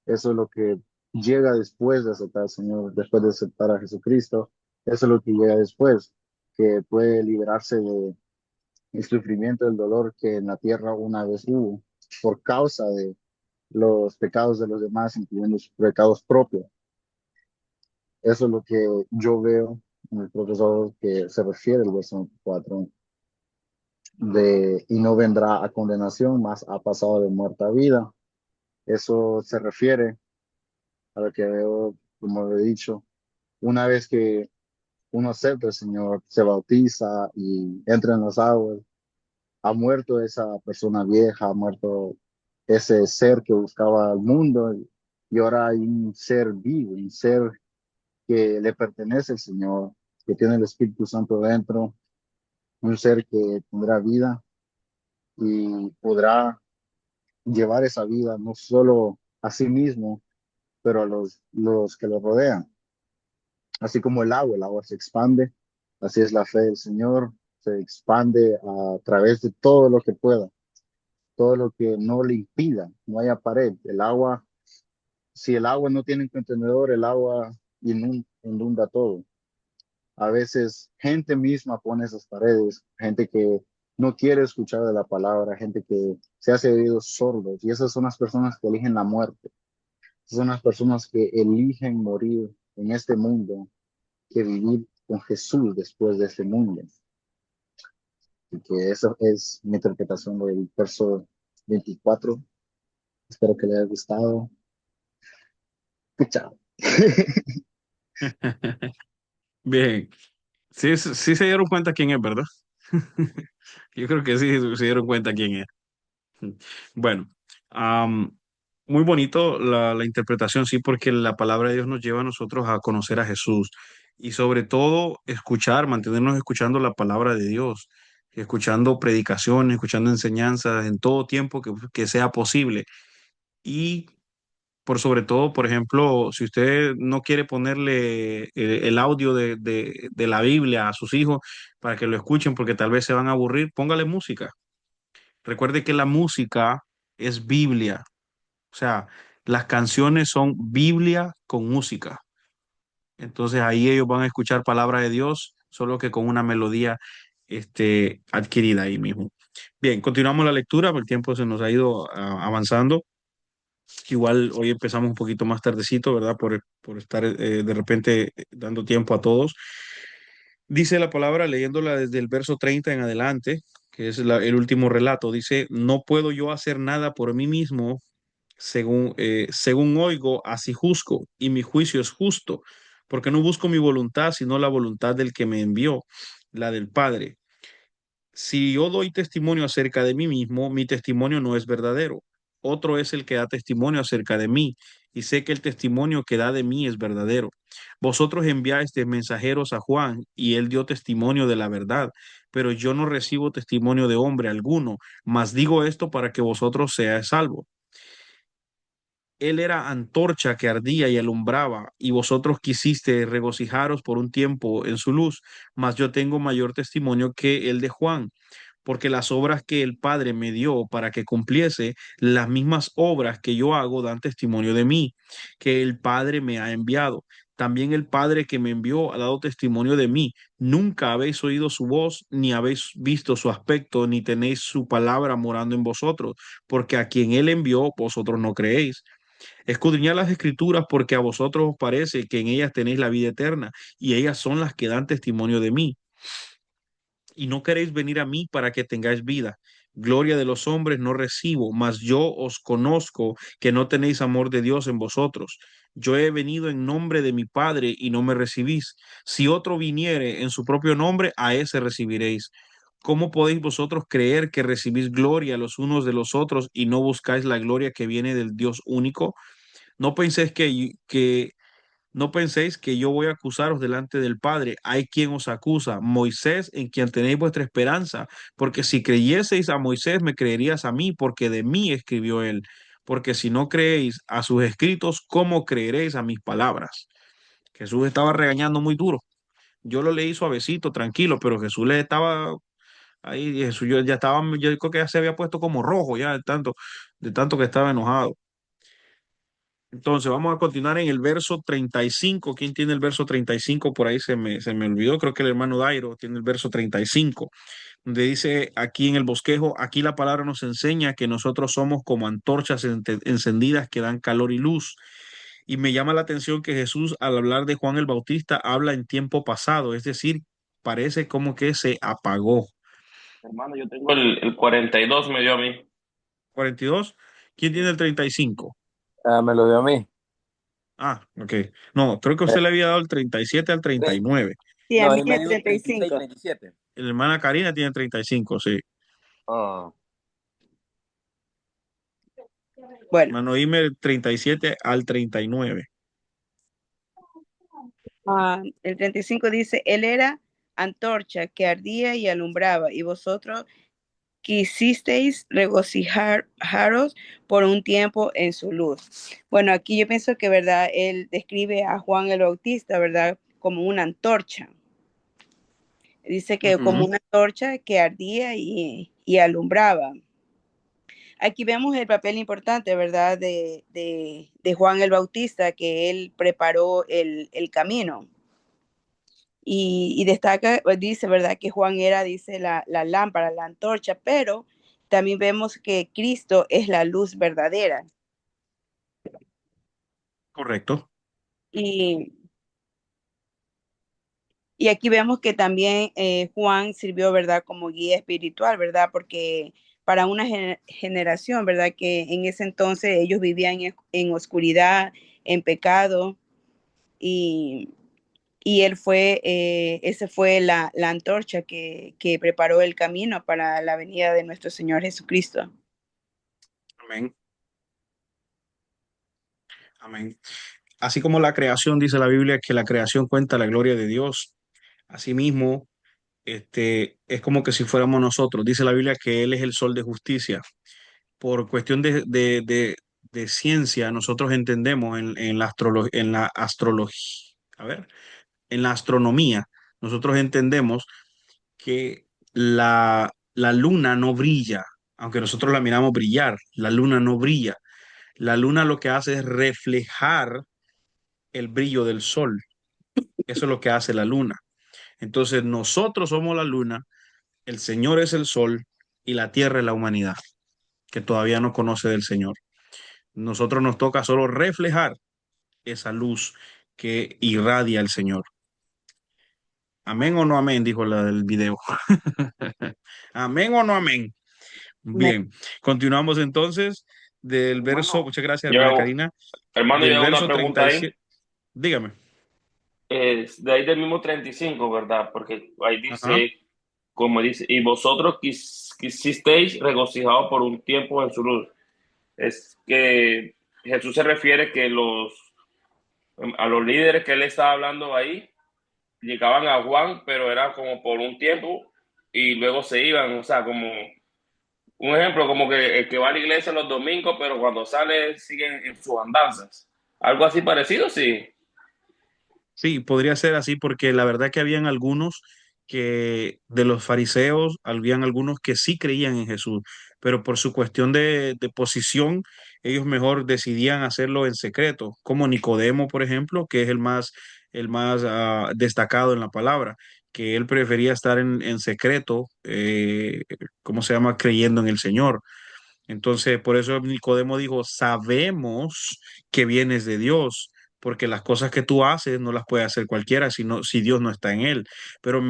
Speaker 6: Eso es lo que llega después de aceptar al Señor, después de aceptar a Jesucristo. Eso es lo que llega después, que puede liberarse de el sufrimiento, del dolor que en la tierra una vez hubo por causa de los pecados de los demás, incluyendo sus pecados propios. Eso es lo que yo veo en el profesor que se refiere al verso 24 y no vendrá a condenación, más ha pasado de muerte a vida. Eso se refiere a lo que veo, como he dicho, una vez que uno acepta al Señor, se bautiza y entra en las aguas, ha muerto esa persona vieja, ha muerto ese ser que buscaba al mundo y ahora hay un ser vivo, un ser que le pertenece al Señor, que tiene el Espíritu Santo dentro, un ser que tendrá vida y podrá llevar esa vida no solo a sí mismo, pero a los que lo rodean. Así como el agua se expande, así es la fe del Señor, se expande a través de todo lo que pueda, todo lo que no le impida, no haya pared. El agua, si el agua no tiene un contenedor, el agua inunda todo. A veces gente misma pone esas paredes, gente que no quiere escuchar de la palabra, gente que se hace oídos sordos, y esas son las personas que eligen la muerte. Esas son las personas que eligen morir en este mundo que vivir con Jesús después de este mundo. Y que esa es mi interpretación del verso 24. Espero que le haya gustado. Chao.
Speaker 1: Bien, sí, sí se dieron cuenta quién es, ¿verdad? Yo creo que sí se dieron cuenta quién es. Bueno, am, muy bonito la interpretación, sí, porque la palabra de Dios nos lleva a nosotros a conocer a Jesús y sobre todo escuchar, mantenernos escuchando la palabra de Dios, escuchando predicaciones, escuchando enseñanzas en todo tiempo que sea posible. Y por sobre todo, por ejemplo, si usted no quiere ponerle el audio de la Biblia a sus hijos para que lo escuchen porque tal vez se van a aburrir, póngale música. Recuerde que la música es Biblia, o sea, las canciones son Biblia con música. Entonces ahí ellos van a escuchar palabra de Dios, solo que con una melodía adquirida ahí mismo. Bien, continuamos la lectura, porque el tiempo se nos ha ido avanzando. Igual hoy empezamos un poquito más tardecito, ¿verdad? Por estar de repente dando tiempo a todos. Dice la palabra, leyéndola desde el verso 30 en adelante, que es el último relato, dice, no puedo yo hacer nada por mí mismo, según oigo, así juzgo, y mi juicio es justo, porque no busco mi voluntad, sino la voluntad del que me envió, la del Padre. Si yo doy testimonio acerca de mí mismo, mi testimonio no es verdadero. Otro es el que da testimonio acerca de mí, y sé que el testimonio que da de mí es verdadero. Vosotros enviáis de mensajeros a Juan, y él dio testimonio de la verdad, pero yo no recibo testimonio de hombre alguno, mas digo esto para que vosotros seáis salvos. Él era antorcha que ardía y alumbraba, y vosotros quisiste regocijaros por un tiempo en su luz, mas yo tengo mayor testimonio que el de Juan, porque las obras que el Padre me dio para que cumpliese, las mismas obras que yo hago dan testimonio de mí, que el Padre me ha enviado. También el Padre que me envió ha dado testimonio de mí. Nunca habéis oído su voz, ni habéis visto su aspecto, ni tenéis su palabra morando en vosotros, porque a quien él envió, vosotros no creéis. Escudriñad las escrituras porque a vosotros os parece que en ellas tenéis la vida eterna y ellas son las que dan testimonio de mí. Y no queréis venir a mí para que tengáis vida. Gloria de los hombres no recibo, mas yo os conozco que no tenéis amor de Dios en vosotros. Yo he venido en nombre de mi Padre y no me recibís. Si otro viniere en su propio nombre, a ese recibiréis. ¿Cómo podéis vosotros creer que recibís gloria los unos de los otros y no buscáis la gloria que viene del Dios único? No penséis no penséis que yo voy a acusaros delante del Padre. Hay quien os acusa, Moisés, en quien tenéis vuestra esperanza. Porque si creyeseis a Moisés, me creerías a mí, porque de mí escribió él. Porque si no creéis a sus escritos, ¿cómo creeréis a mis palabras? Jesús estaba regañando muy duro. Yo lo leí suavecito, tranquilo, pero Jesús le estaba ahí, Jesús yo ya estaba, yo creo que ya se había puesto como rojo ya de tanto que estaba enojado. Entonces, vamos a continuar en el verso 35. ¿Quién tiene el verso 35? Por ahí se me olvidó. Creo que el hermano Dairo tiene el verso 35, donde dice aquí en el bosquejo, aquí la palabra nos enseña que nosotros somos como antorchas encendidas que dan calor y luz. Y me llama la atención que Jesús, al hablar de Juan el Bautista, habla en tiempo pasado, es decir, parece como que se apagó.
Speaker 2: Hermano, yo tengo el 42, me dio a mí.
Speaker 1: 42. ¿Quién tiene el 35?
Speaker 4: Ah, me lo dio a mí.
Speaker 1: Ah, ok. No, creo que
Speaker 4: Eh,
Speaker 1: usted le había dado el 37 al
Speaker 4: tre-
Speaker 1: 39.
Speaker 3: Sí, a
Speaker 4: no,
Speaker 3: mí
Speaker 4: él me
Speaker 3: es
Speaker 4: dio 36,
Speaker 3: 35.
Speaker 4: 37.
Speaker 1: La hermana Karina tiene 35, sí.
Speaker 4: Ah,
Speaker 3: Bueno,
Speaker 1: Hermano Imer 37 al 39.
Speaker 3: el 35 dice, él era antorcha que ardía y alumbraba, y vosotros quisisteis regocijaros por un tiempo en su luz. Bueno, aquí yo pienso que, ¿verdad? Él describe a Juan el Bautista, ¿verdad? Como una antorcha. Dice que como
Speaker 1: Ujú.
Speaker 3: una antorcha que ardía y alumbraba. Aquí vemos el papel importante, ¿verdad? De Juan el Bautista, que él preparó el camino. Y destaca, pues, dice, ¿verdad? Que Juan era, dice, la lámpara, la antorcha, pero también vemos que Cristo es la luz verdadera.
Speaker 1: Correcto.
Speaker 3: Y, y aquí vemos que también Juan sirvió, ¿verdad? Como guía espiritual, ¿verdad? Porque para una generación, ¿verdad? Que en ese entonces ellos vivían en oscuridad, en pecado, y, y él fue, esa fue la antorcha que preparó el camino para la venida de nuestro Señor Jesucristo.
Speaker 1: Amén. Amén. Así como la creación, dice la Biblia, que la creación cuenta la gloria de Dios. Asimismo, es como que si fuéramos nosotros. Dice la Biblia que Él es el sol de justicia. Por cuestión de ciencia, nosotros entendemos en la astrología, a ver, en la astronomía, nosotros entendemos que la luna no brilla, aunque nosotros la miramos brillar, la luna no brilla. La luna lo que hace es reflejar el brillo del sol. Eso es lo que hace la luna. Entonces nosotros somos la luna, el Señor es el sol y la tierra es la humanidad, que todavía no conoce del Señor. Nosotros nos toca solo reflejar esa luz que irradia el Señor. Amén o no amén, dijo la del video. Amén o no amén.
Speaker 3: Me-
Speaker 1: Bien, continuamos entonces del verso,
Speaker 2: Hermano,
Speaker 1: muchas gracias, hermana
Speaker 2: yo,
Speaker 1: Karina,
Speaker 2: hermano,
Speaker 1: del
Speaker 2: yo hago una
Speaker 1: verso
Speaker 2: pregunta ahí.
Speaker 1: 37. Dígame.
Speaker 2: Es de ahí del mismo 35, ¿verdad? Porque ahí
Speaker 1: Ajá.
Speaker 2: dice, como dice, y vosotros quisisteis regocijados por un tiempo en su luz. Es que Jesús se refiere que a los líderes que él estaba hablando ahí llegaban a Juan, pero era como por un tiempo y luego se iban. O sea, como un ejemplo, como que el que va a la iglesia los domingos, pero cuando sale siguen en sus andanzas. Algo así parecido, sí.
Speaker 1: Sí, podría ser así porque la verdad que habían algunos que de los fariseos, habían algunos que sí creían en Jesús, pero por su cuestión de posición, ellos mejor decidían hacerlo en secreto, como Nicodemo, por ejemplo, que es el más destacado en la palabra, que él prefería estar en secreto, ¿cómo se llama? Creyendo en el Señor. Entonces, por eso Nicodemo dijo, sabemos que vienes de Dios, porque las cosas que tú haces no las puede hacer cualquiera si Dios no está en él. Pero,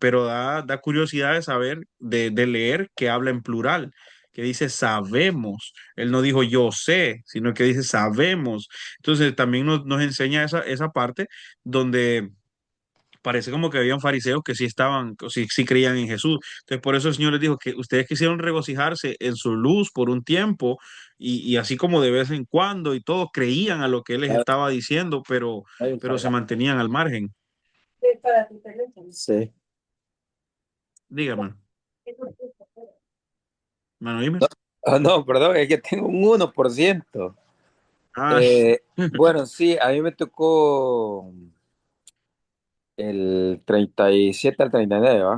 Speaker 1: pero da curiosidad de saber, de leer que habla en plural, que dice sabemos. Él no dijo yo sé, sino que dice sabemos. Entonces, también nos enseña esa parte donde parece como que habían fariseos que sí estaban, o sí creían en Jesús. Entonces, por eso el Señor les dijo que ustedes quisieron regocijarse en su luz por un tiempo y así como de vez en cuando y todos creían a lo que Él les estaba diciendo, pero se mantenían al margen.
Speaker 4: Sí.
Speaker 1: Dígame, mano, dime.
Speaker 4: Ah, no, perdón, es que tengo un 1%.
Speaker 1: Ah,
Speaker 4: Bueno, sí, a mí me tocó el 37 al 39, ¿va?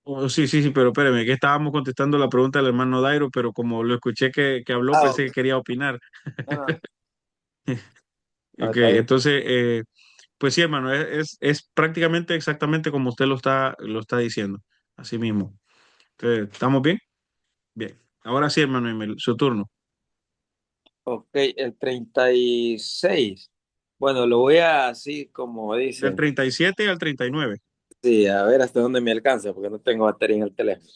Speaker 1: oh, sí, sí, sí, pero espéreme, que estábamos contestando la pregunta del hermano Dairo, pero como lo escuché que habló,
Speaker 4: Ah,
Speaker 1: pensé que
Speaker 4: ok.
Speaker 1: quería opinar.
Speaker 4: No, no, no,
Speaker 1: Ok,
Speaker 4: está bien.
Speaker 1: entonces, pues sí, hermano, es prácticamente exactamente como usted lo está diciendo, así mismo. Entonces, ¿estamos bien? Bien. Ahora sí, hermano Emil, su turno.
Speaker 4: Ok, el 36. Bueno, lo voy a así como
Speaker 1: Del
Speaker 4: dicen.
Speaker 1: 37 al 39.
Speaker 4: Sí, a ver hasta dónde me alcanza, porque no tengo batería en el teléfono.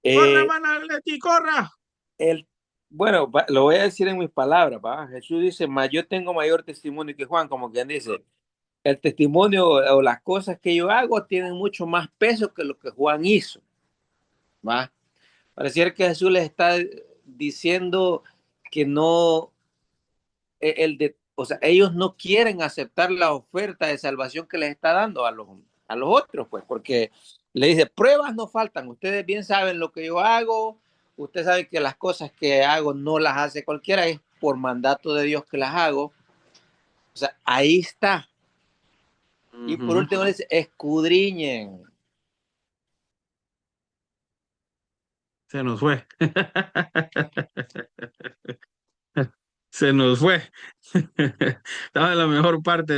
Speaker 1: ¡Corra,
Speaker 4: Eh,
Speaker 1: mana, Leti, corra!
Speaker 4: el, bueno, lo voy a decir en mis palabras, ¿va? Jesús dice, yo tengo mayor testimonio que Juan, como quien dice, el testimonio o las cosas que yo hago tienen mucho más peso que lo que Juan hizo, ¿va? Pareciera que Jesús les está diciendo que no, o sea, ellos no quieren aceptar la oferta de salvación que les está dando a los otros, pues, porque le dice, pruebas no faltan, ustedes bien saben lo que yo hago, ustedes saben que las cosas que hago no las hace cualquiera, es por mandato de Dios que las hago, o sea, ahí está. Y por
Speaker 1: Ujú.
Speaker 4: último le dice, escudriñen.
Speaker 1: Se nos fue. Se nos fue. Estaba en la mejor parte.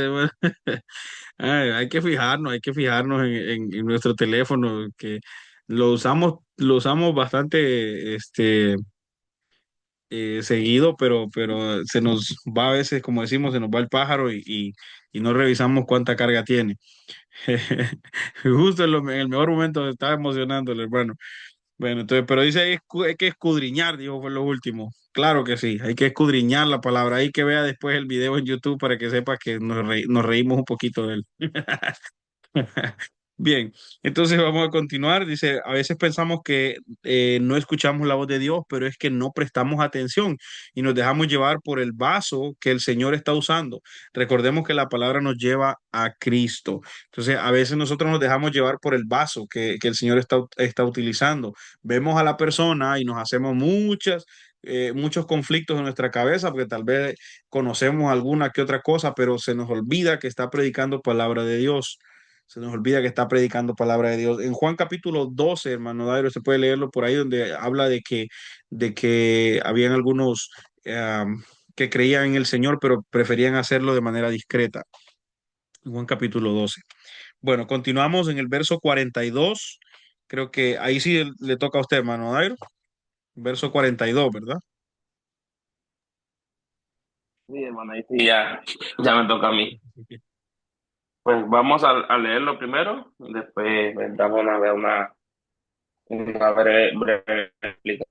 Speaker 1: Ay, hay que fijarnos en nuestro teléfono, que lo usamos bastante, seguido, pero se nos va a veces, como decimos, se nos va el pájaro y no revisamos cuánta carga tiene. Justo en el mejor momento estaba emocionando el hermano. Bueno, entonces, pero dice ahí hay que escudriñar, dijo por lo último. Claro que sí, hay que escudriñar la palabra. Hay que vea después el video en YouTube para que sepa que nos reímos un poquito de él. Bien, entonces vamos a continuar. Dice, a veces pensamos que no escuchamos la voz de Dios, pero es que no prestamos atención y nos dejamos llevar por el vaso que el Señor está usando. Recordemos que la palabra nos lleva a Cristo. Entonces, a veces nosotros nos dejamos llevar por el vaso que el Señor está utilizando. Vemos a la persona y nos hacemos muchos conflictos en nuestra cabeza porque tal vez conocemos alguna que otra cosa, pero se nos olvida que está predicando palabra de Dios. Se nos olvida que está predicando palabra de Dios. En Juan capítulo 12, hermano Dairo, se puede leerlo por ahí, donde habla de que habían algunos que creían en el Señor, pero preferían hacerlo de manera discreta. En Juan capítulo 12. Bueno, continuamos en el verso 42. Creo que ahí sí le toca a usted, hermano Dairo. Verso 42, ¿verdad?
Speaker 2: Sí, hermano, ahí sí ya me toca a mí. Pues vamos a leerlo primero, después damos una breve explicación.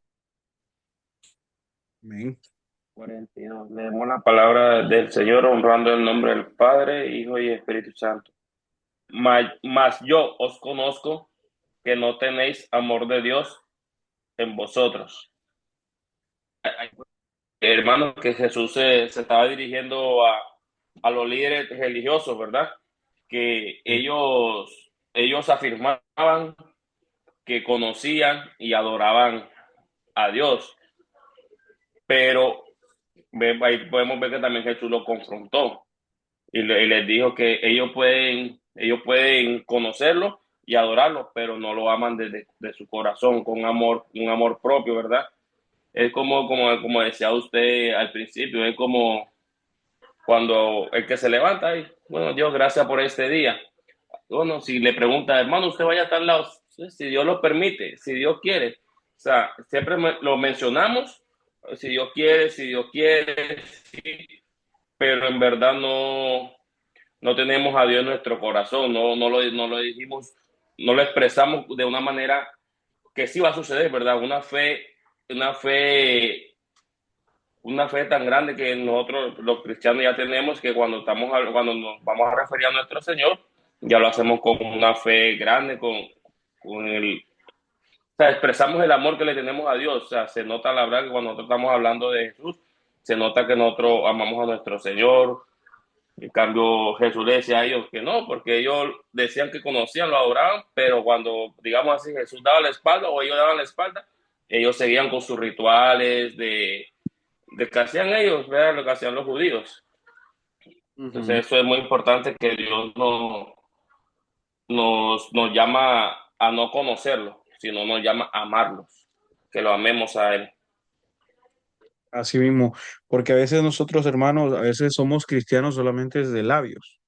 Speaker 1: Amén.
Speaker 2: 42. Leemos la palabra del Señor honrando el nombre del Padre, Hijo y Espíritu Santo. Mas yo os conozco que no tenéis amor de Dios en vosotros. Hermanos, que Jesús se estaba dirigiendo a los líderes religiosos, ¿verdad? Que
Speaker 1: Sí.
Speaker 2: ellos afirmaban que conocían y adoraban a Dios, pero ahí podemos ver que también Jesús lo confrontó y les dijo que ellos pueden conocerlo y adorarlo, pero no lo aman de su corazón, con amor, un amor propio, ¿verdad? Es como decía usted al principio, es como cuando el que se levanta y, bueno, Dios, gracias por este día. Bueno, si le pregunta, hermano, usted vaya a tal lado, si Dios lo permite, si Dios quiere. O sea, siempre lo mencionamos, si Dios quiere, sí, pero en verdad no tenemos a Dios en nuestro corazón, no lo dijimos, no lo expresamos de una manera que sí va a suceder, ¿verdad? Una fe, una fe tan grande que nosotros los cristianos ya tenemos que cuando nos vamos a referir a nuestro Señor, ya lo hacemos con una fe grande, o sea, expresamos el amor que le tenemos a Dios. O sea, se nota la verdad que cuando nosotros estamos hablando de Jesús, se nota que nosotros amamos a nuestro Señor. En cambio, Jesús le decía a ellos que no, porque ellos decían que conocían, lo adoraban, pero cuando, digamos así, Jesús daba la espalda o ellos daban la espalda, ellos seguían con sus rituales de que hacían ellos, ¿verdad? Lo que hacían los judíos.
Speaker 1: Ujú.
Speaker 2: Entonces, eso es muy importante que Dios no, nos llama a no conocerlo, sino nos llama a amarlos, que lo amemos a Él.
Speaker 1: Así mismo, porque a veces nosotros, hermanos, a veces somos cristianos solamente de labios,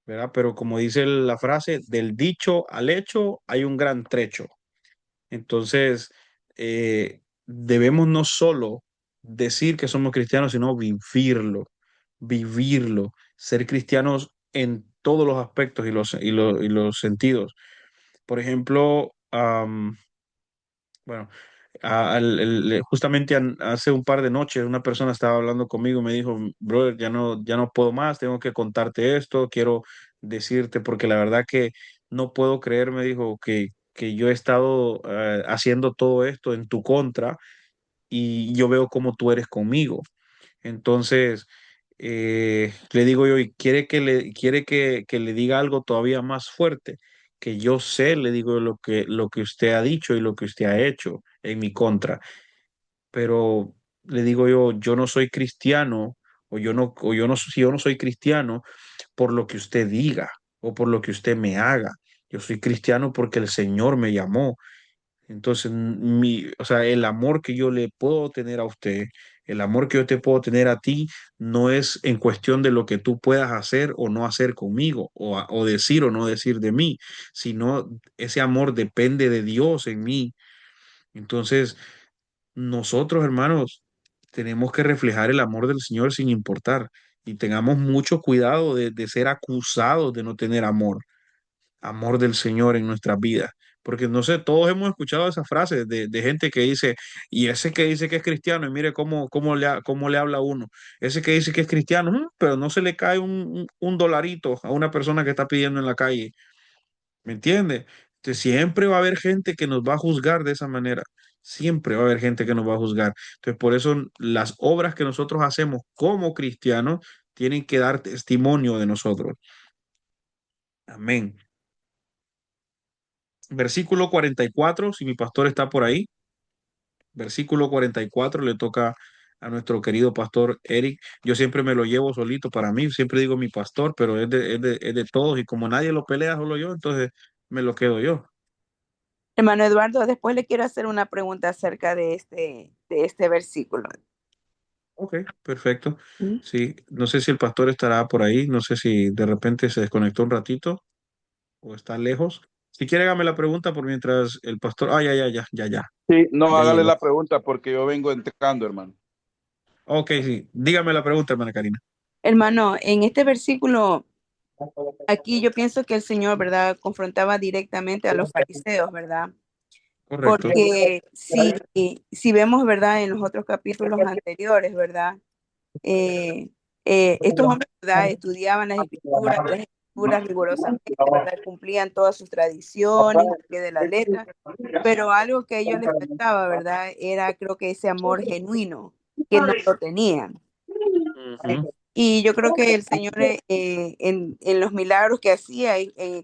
Speaker 1: ¿verdad? Pero como dice la frase, del dicho al hecho hay un gran trecho. Entonces, debemos no solo decir que somos cristianos, sino vivirlo, ser cristianos en todos los aspectos y los sentidos. Por ejemplo, bueno, justamente hace un par de noches una persona estaba hablando conmigo y me dijo, brother, ya no puedo más, tengo que contarte esto, quiero decirte, porque la verdad que no puedo creer, me dijo, que yo he estado haciendo todo esto en tu contra y yo veo cómo tú eres conmigo. Entonces, le digo yo, y quiere que le diga algo todavía más fuerte, que yo sé, le digo lo que usted ha dicho y lo que usted ha hecho en mi contra, pero le digo yo no soy cristiano, si yo no soy cristiano por lo que usted diga o por lo que usted me haga. Yo soy cristiano porque el Señor me llamó. Entonces, o sea, el amor que yo le puedo tener a usted, el amor que yo te puedo tener a ti, no es en cuestión de lo que tú puedas hacer o no hacer conmigo, o decir o no decir de mí, sino ese amor depende de Dios en mí. Entonces, nosotros, hermanos, tenemos que reflejar el amor del Señor sin importar, y tengamos mucho cuidado de ser acusados de no tener amor del Señor en nuestras vidas, Porque no sé, todos hemos escuchado esa frase de gente que dice, y ese que dice que es cristiano, y mire cómo le habla a uno. Ese que dice que es cristiano, pero no se le cae un dolarito a una persona que está pidiendo en la calle. ¿Me entiende? Entonces, siempre va a haber gente que nos va a juzgar de esa manera. Siempre va a haber gente que nos va a juzgar. Entonces, por eso las obras que nosotros hacemos como cristianos tienen que dar testimonio de nosotros. Amén. Versículo 44, si mi pastor está por ahí. Versículo 44 le toca a nuestro querido pastor Eric. Yo siempre me lo llevo solito para mí, siempre digo mi pastor, pero es de todos y como nadie lo pelea, solo yo, entonces me lo quedo yo.
Speaker 3: Hermano Eduardo, después le quiero hacer una pregunta acerca de este versículo.
Speaker 1: Ok, perfecto.
Speaker 3: ¿Mm?
Speaker 1: Sí, no sé si el pastor estará por ahí, no sé si de repente se desconectó un ratito o está lejos. Si quiere, hágame la pregunta por mientras el pastor. Ah,
Speaker 5: Sí, no,
Speaker 1: ya
Speaker 5: hágale
Speaker 1: llegó.
Speaker 5: la pregunta porque yo vengo entrando, hermano.
Speaker 1: Ok, sí, dígame la pregunta, hermana Karina.
Speaker 3: Hermano, en este versículo, aquí yo pienso que el Señor, ¿verdad?, confrontaba directamente a los fariseos, ¿verdad?
Speaker 1: Correcto.
Speaker 3: Porque si vemos, ¿verdad?, en los otros capítulos anteriores, ¿verdad? Eh, estos hombres, ¿verdad?, estudiaban las escrituras rigurosamente, ¿verdad?, cumplían todas sus tradiciones al pie de la letra, pero algo que a ellos les faltaba, ¿verdad?, era creo que ese amor genuino que no lo tenían.
Speaker 1: Ujú.
Speaker 3: Y yo creo que el Señor en los milagros que hacía,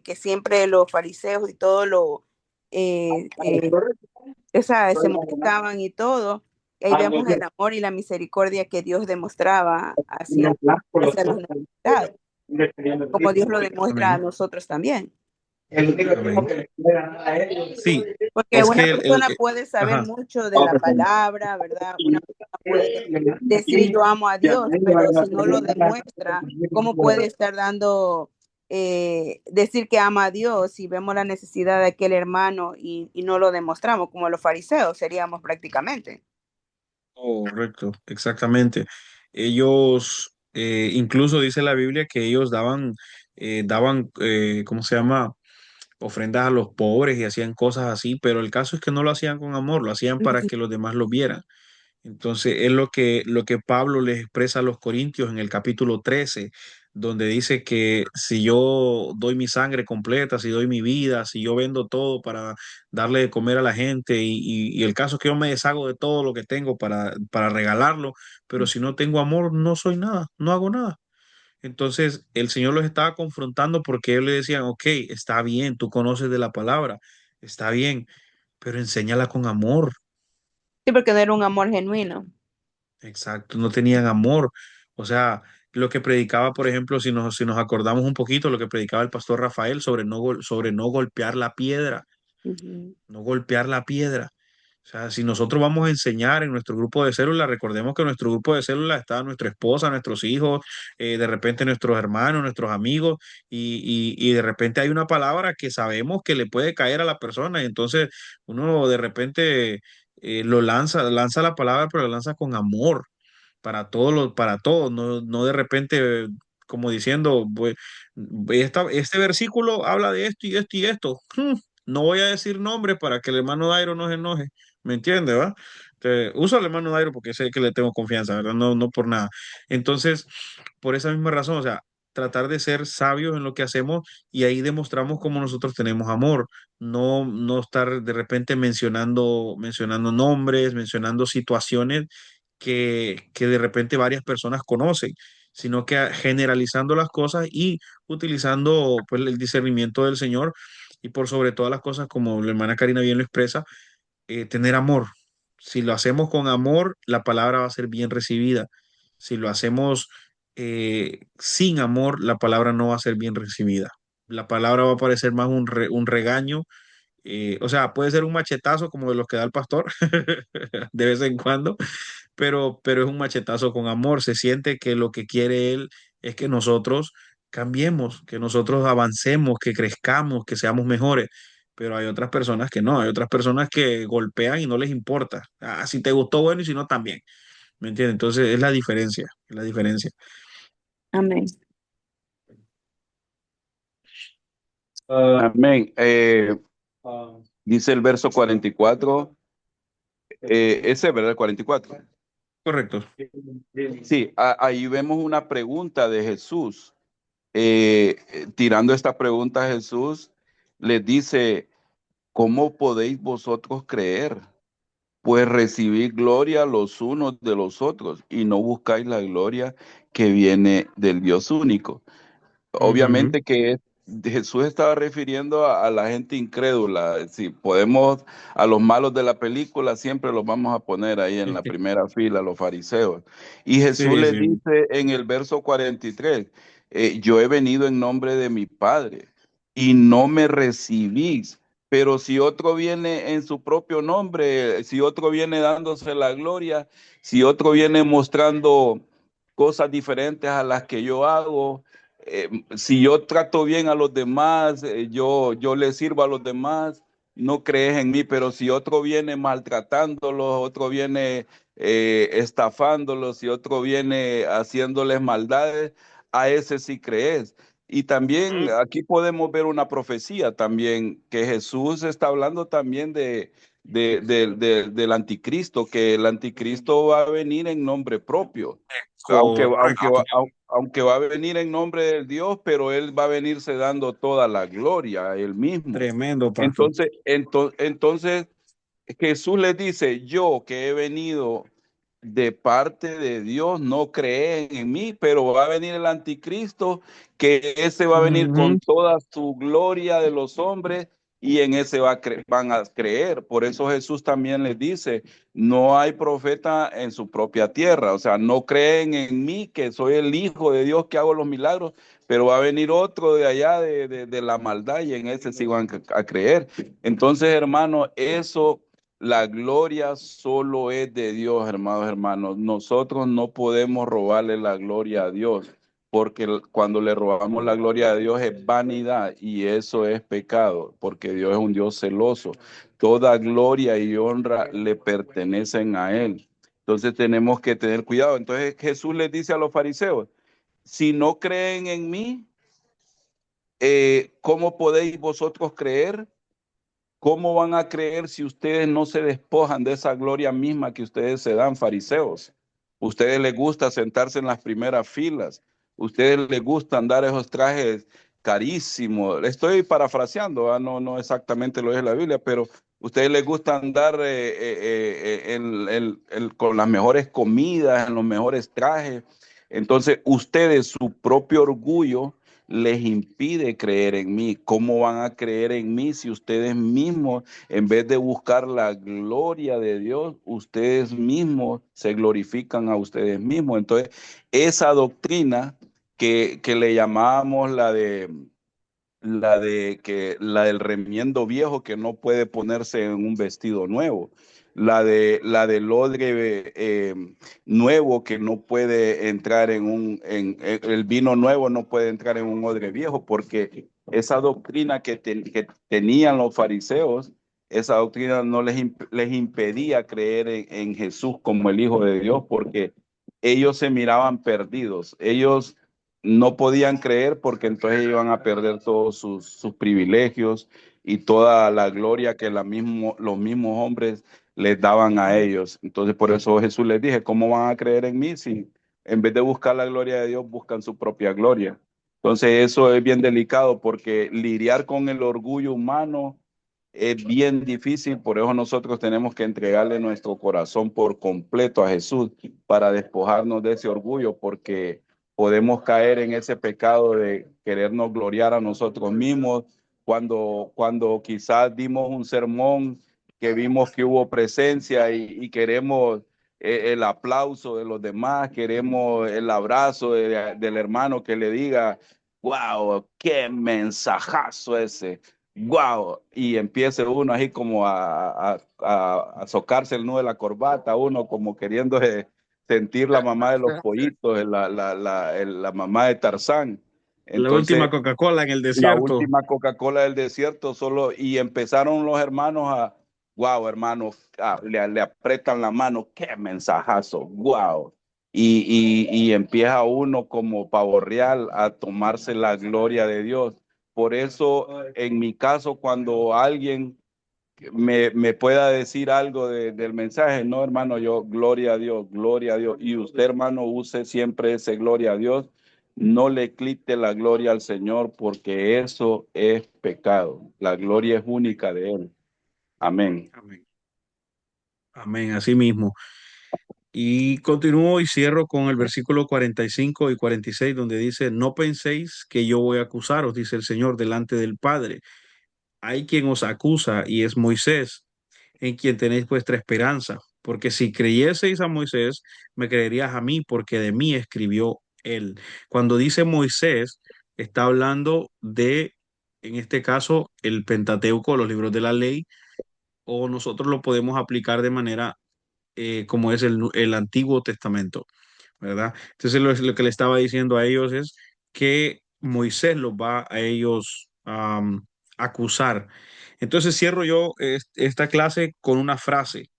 Speaker 3: que siempre los fariseos y todo eh, eh, se molestaban y todo, ahí vemos el amor y la misericordia que Dios demostraba hacia los necesitados, como Dios lo demuestra a
Speaker 1: Amén.
Speaker 3: nosotros también.
Speaker 1: Amén. Sí,
Speaker 3: Porque
Speaker 1: es
Speaker 3: una
Speaker 1: que
Speaker 3: persona puede saber
Speaker 1: ajá.
Speaker 3: mucho de la palabra, ¿verdad? Una persona puede decir yo amo a Dios, pero si no lo demuestra, ¿cómo puede estar dando, decir que ama a Dios si vemos la necesidad de aquel hermano y no lo demostramos, como los fariseos seríamos prácticamente?
Speaker 1: Correcto, exactamente. Ellos, incluso dice la Biblia que ellos ¿cómo se llama? Ofrendas a los pobres y hacían cosas así, pero el caso es que no lo hacían con amor, lo hacían para
Speaker 3: Ujú.
Speaker 1: que los demás lo vieran. Entonces es lo que Pablo les expresa a los Corintios en el capítulo 13, donde dice que si yo doy mi sangre completa, si doy mi vida, si yo vendo todo para darle de comer a la gente y el caso es que yo me deshago de todo lo que tengo para regalarlo, pero si no tengo amor, no soy nada, no hago nada. Entonces el Señor los estaba confrontando porque ellos le decían, ok, está bien, tú conoces de la palabra, está bien, pero enséñala con amor.
Speaker 3: Sí, porque no era un amor genuino.
Speaker 1: Exacto, no tenían amor. O sea, lo que predicaba, por ejemplo, si nos acordamos un poquito, lo que predicaba el pastor Rafael sobre no golpear la piedra,
Speaker 3: Ujú.
Speaker 1: no golpear la piedra. O sea, si nosotros vamos a enseñar en nuestro grupo de célula, recordemos que en nuestro grupo de célula está nuestra esposa, nuestros hijos, de repente nuestros hermanos, nuestros amigos, y de repente hay una palabra que sabemos que le puede caer a la persona, y entonces uno de repente lanza la palabra, pero la lanza con amor para todos, no, no de repente como diciendo, pues, este versículo habla de esto y esto y esto. No voy a decir nombres para que el hermano Dairo no se enoje, ¿me entiende, va? Uso al hermano Dairo porque sé que le tengo confianza, ¿verdad? No, no por nada. Entonces, por esa misma razón, o sea, tratar de ser sabios en lo que hacemos y ahí demostramos cómo nosotros tenemos amor, no, no estar de repente mencionando nombres, mencionando situaciones que de repente varias personas conocen, sino que generalizando las cosas y utilizando pues, el discernimiento del Señor y por sobre todas las cosas, como la hermana Karina bien lo expresa, tener amor. Si lo hacemos con amor, la palabra va a ser bien recibida. Si lo hacemos sin amor, la palabra no va a ser bien recibida. La palabra va a parecer más un regaño, o sea, puede ser un machetazo como de los que da el pastor de vez en cuando, pero es un machetazo con amor. Se siente que lo que quiere él es que nosotros cambiemos, que nosotros avancemos, que crezcamos, que seamos mejores. Pero hay otras personas que no, hay otras personas que golpean y no les importa. Ah, si te gustó, bueno, y si no, también. ¿Me entiendes? Entonces es la diferencia, es la diferencia.
Speaker 3: Amén.
Speaker 5: Amén. Dice el verso 44, ese, ¿verdad? 44.
Speaker 1: Correcto.
Speaker 5: Sí, ahí vemos una pregunta de Jesús. Tirando esta pregunta a Jesús, les dice, ¿cómo podéis vosotros creer? Pues recibid gloria los unos de los otros y no buscáis la gloria que viene del Dios único.
Speaker 1: Ujú.
Speaker 5: Obviamente que Jesús estaba refiriendo a la gente incrédula. Si podemos, a los malos de la película siempre los vamos a poner ahí en la primera fila, los fariseos. Y Jesús
Speaker 1: Sí,
Speaker 5: les
Speaker 1: sí.
Speaker 5: dice en el verso 43, yo he venido en nombre de mi Padre y no me recibís. Pero si otro viene en su propio nombre, si otro viene dándose la gloria, si otro viene mostrando cosas diferentes a las que yo hago, si yo trato bien a los demás, yo le sirvo a los demás, no crees en mí, pero si otro viene maltratándolos, otro viene estafándolos, si otro viene haciéndoles maldades, a ese sí crees. Y también aquí podemos ver una profecía también, que Jesús está hablando también del anticristo, que el anticristo va a venir en nombre propio.
Speaker 1: Correcto.
Speaker 5: Aunque va a venir en nombre del Dios, pero él va a venirse dando toda la gloria a él mismo.
Speaker 1: Tremendo, pastor.
Speaker 5: Entonces, Jesús les dice, yo que he venido de parte de Dios, no creen en mí, pero va a venir el anticristo, que ese va a venir con
Speaker 1: Ujú.
Speaker 5: toda su gloria de los hombres y en ese van a creer. Por eso Jesús también les dice, no hay profeta en su propia tierra, o sea, no creen en mí, que soy el Hijo de Dios que hago los milagros, pero va a venir otro de allá de la maldad y en ese sí van a creer. Entonces, hermano, eso, la gloria solo es de Dios, hermanos. Nosotros no podemos robarle la gloria a Dios, porque cuando le robamos la gloria a Dios es vanidad y eso es pecado, porque Dios es un Dios celoso. Toda gloria y honra le pertenecen a Él. Entonces tenemos que tener cuidado. Entonces Jesús les dice a los fariseos, si no creen en mí, ¿cómo podéis vosotros creer? ¿Cómo van a creer si ustedes no se despojan de esa gloria misma que ustedes se dan, fariseos? Ustedes les gusta sentarse en las primeras filas. Ustedes les gusta andar esos trajes carísimos. Estoy parafraseando, ¿ah? No exactamente lo es la Biblia, pero ustedes les gusta andar con las mejores comidas, en los mejores trajes. Entonces, ustedes, su propio orgullo les impide creer en mí. ¿Cómo van a creer en mí si ustedes mismos, en vez de buscar la gloria de Dios, ustedes mismos se glorifican a ustedes mismos? Entonces, esa doctrina que le llamábamos la del remiendo viejo que no puede ponerse en un vestido nuevo, la del odre nuevo que no puede entrar en el vino nuevo no puede entrar en un odre viejo, porque esa doctrina que tenían los fariseos, esa doctrina no les impedía creer en Jesús como el Hijo de Dios, porque ellos se miraban perdidos. Ellos no podían creer porque entonces iban a perder todos sus privilegios y toda la gloria que los mismos hombres les daban a ellos. Entonces por eso Jesús les dije, ¿cómo van a creer en mí si en vez de buscar la gloria de Dios buscan su propia gloria? Entonces eso es bien delicado porque lidiar con el orgullo humano es bien difícil, por eso nosotros tenemos que entregarle nuestro corazón por completo a Jesús para despojarnos de ese orgullo, porque podemos caer en ese pecado de querernos gloriar a nosotros mismos cuando quizás dimos un sermón que vimos que hubo presencia y queremos el aplauso de los demás, queremos el abrazo del hermano que le diga, wow, qué mensajazo ese. Wow, y empieza uno así como a socarse el nudo de la corbata, uno como queriendo sentir la mamá de los pollitos, la mamá de Tarzán.
Speaker 1: La
Speaker 5: Entonces,
Speaker 1: última Coca-Cola en el
Speaker 5: la
Speaker 1: desierto.
Speaker 5: última Coca-Cola del desierto solo, y empezaron los hermanos wow, hermano, le apretan la mano, qué mensajazo, wow. Y empieza uno como pavo real a tomarse la gloria de Dios. Por eso, en mi caso, cuando alguien me pueda decir algo del mensaje. No, hermano, yo, gloria a Dios, gloria a Dios. Y usted, hermano, use siempre ese gloria a Dios. No le quite la gloria al Señor, porque eso es pecado. La gloria es única de Él. Amén.
Speaker 1: Amén. Amén, así mismo. Y continúo y cierro con el versículo 45 y 46, donde dice, no penséis que yo voy a acusaros, dice el Señor, delante del Padre. Hay quien os acusa y es Moisés, en quien tenéis vuestra esperanza. Porque si creyeseis a Moisés, me creerías a mí, porque de mí escribió él. Cuando dice Moisés, está hablando de, en este caso, el Pentateuco, los libros de la ley, o nosotros lo podemos aplicar de manera como es el Antiguo Testamento, ¿verdad? Entonces lo que le estaba diciendo a ellos es que Moisés los va a ellos acusar. Entonces cierro yo esta clase con una frase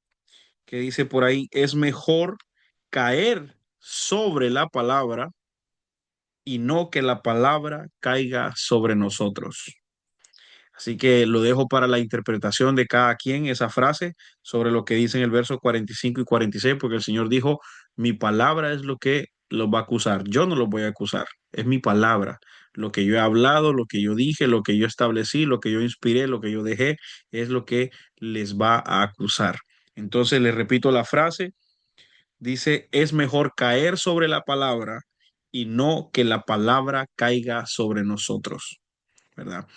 Speaker 1: que dice por ahí, es mejor caer sobre la palabra y no que la palabra caiga sobre nosotros. Así que lo dejo para la interpretación de cada quien esa frase sobre lo que dice en el verso 45 y 46, porque el Señor dijo, mi palabra es lo que los va a acusar. Yo no los voy a acusar, es mi palabra. Lo que yo he hablado, lo que yo dije, lo que yo establecí, lo que yo inspiré, lo que yo dejé, es lo que les va a acusar. Entonces les repito la frase, dice, es mejor caer sobre la palabra y no que la palabra caiga sobre nosotros, ¿verdad?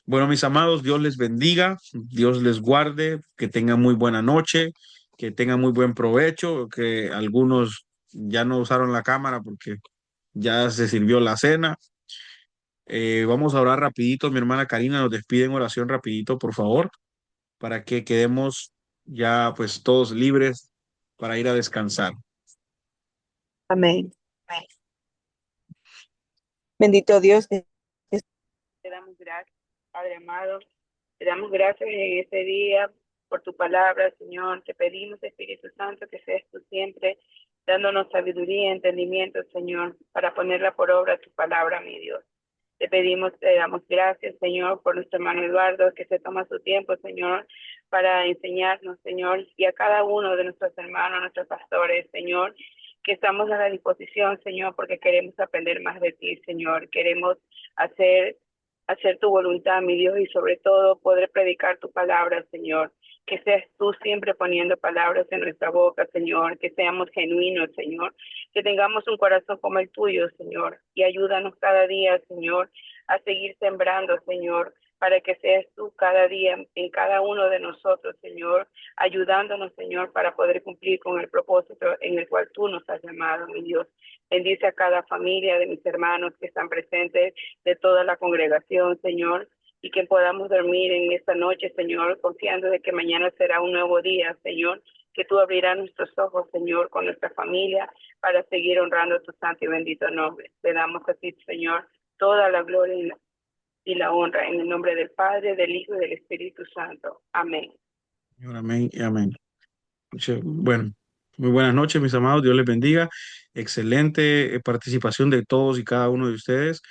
Speaker 1: Bueno, mis amados, Dios les bendiga, Dios les guarde, que tengan muy buena noche, que tengan muy buen provecho, que algunos ya no usaron la cámara porque ya se sirvió la cena. Vamos a orar rapidito, mi hermana Karina nos despide en oración rapidito, por favor, para que quedemos ya pues todos libres para ir a descansar.
Speaker 3: Amén. Bendito Dios, te damos gracias, Padre amado. Te damos gracias en este día por tu palabra, Señor. Te pedimos, Espíritu Santo, que seas tú siempre dándonos sabiduría y entendimiento, Señor, para ponerla por obra tu palabra, mi Dios. Te pedimos, te damos gracias, Señor, por nuestro hermano Eduardo, que se toma su tiempo, Señor, para enseñarnos, Señor, y a cada uno de nuestros hermanos, nuestros pastores, Señor, que estamos a la disposición, Señor, porque queremos aprender más de ti, Señor. Queremos hacer tu voluntad, mi Dios, y sobre todo poder predicar tu palabra, Señor. Que seas tú siempre poniendo palabras en nuestra boca, Señor. Que seamos genuinos, Señor. Que tengamos un corazón como el tuyo, Señor. Y ayúdanos cada día, Señor, a seguir sembrando, Señor, para que seas tú cada día en cada uno de nosotros, Señor, ayudándonos, Señor, para poder cumplir con el propósito en el cual tú nos has llamado, mi Dios. Bendice a cada familia de mis hermanos que están presentes, de toda la congregación, Señor, y que podamos dormir en esta noche, Señor, confiando de que mañana será un nuevo día, Señor, que tú abrirás nuestros ojos, Señor, con nuestra familia para seguir honrando tu santo y bendito nombre. Le damos a ti, Señor, toda la gloria y la honra en el nombre del Padre, del Hijo y del Espíritu Santo. Amén.
Speaker 1: Señor, amén y amén. Bueno, muy buenas noches, mis amados. Dios les bendiga. Excelente participación de todos y cada uno de ustedes.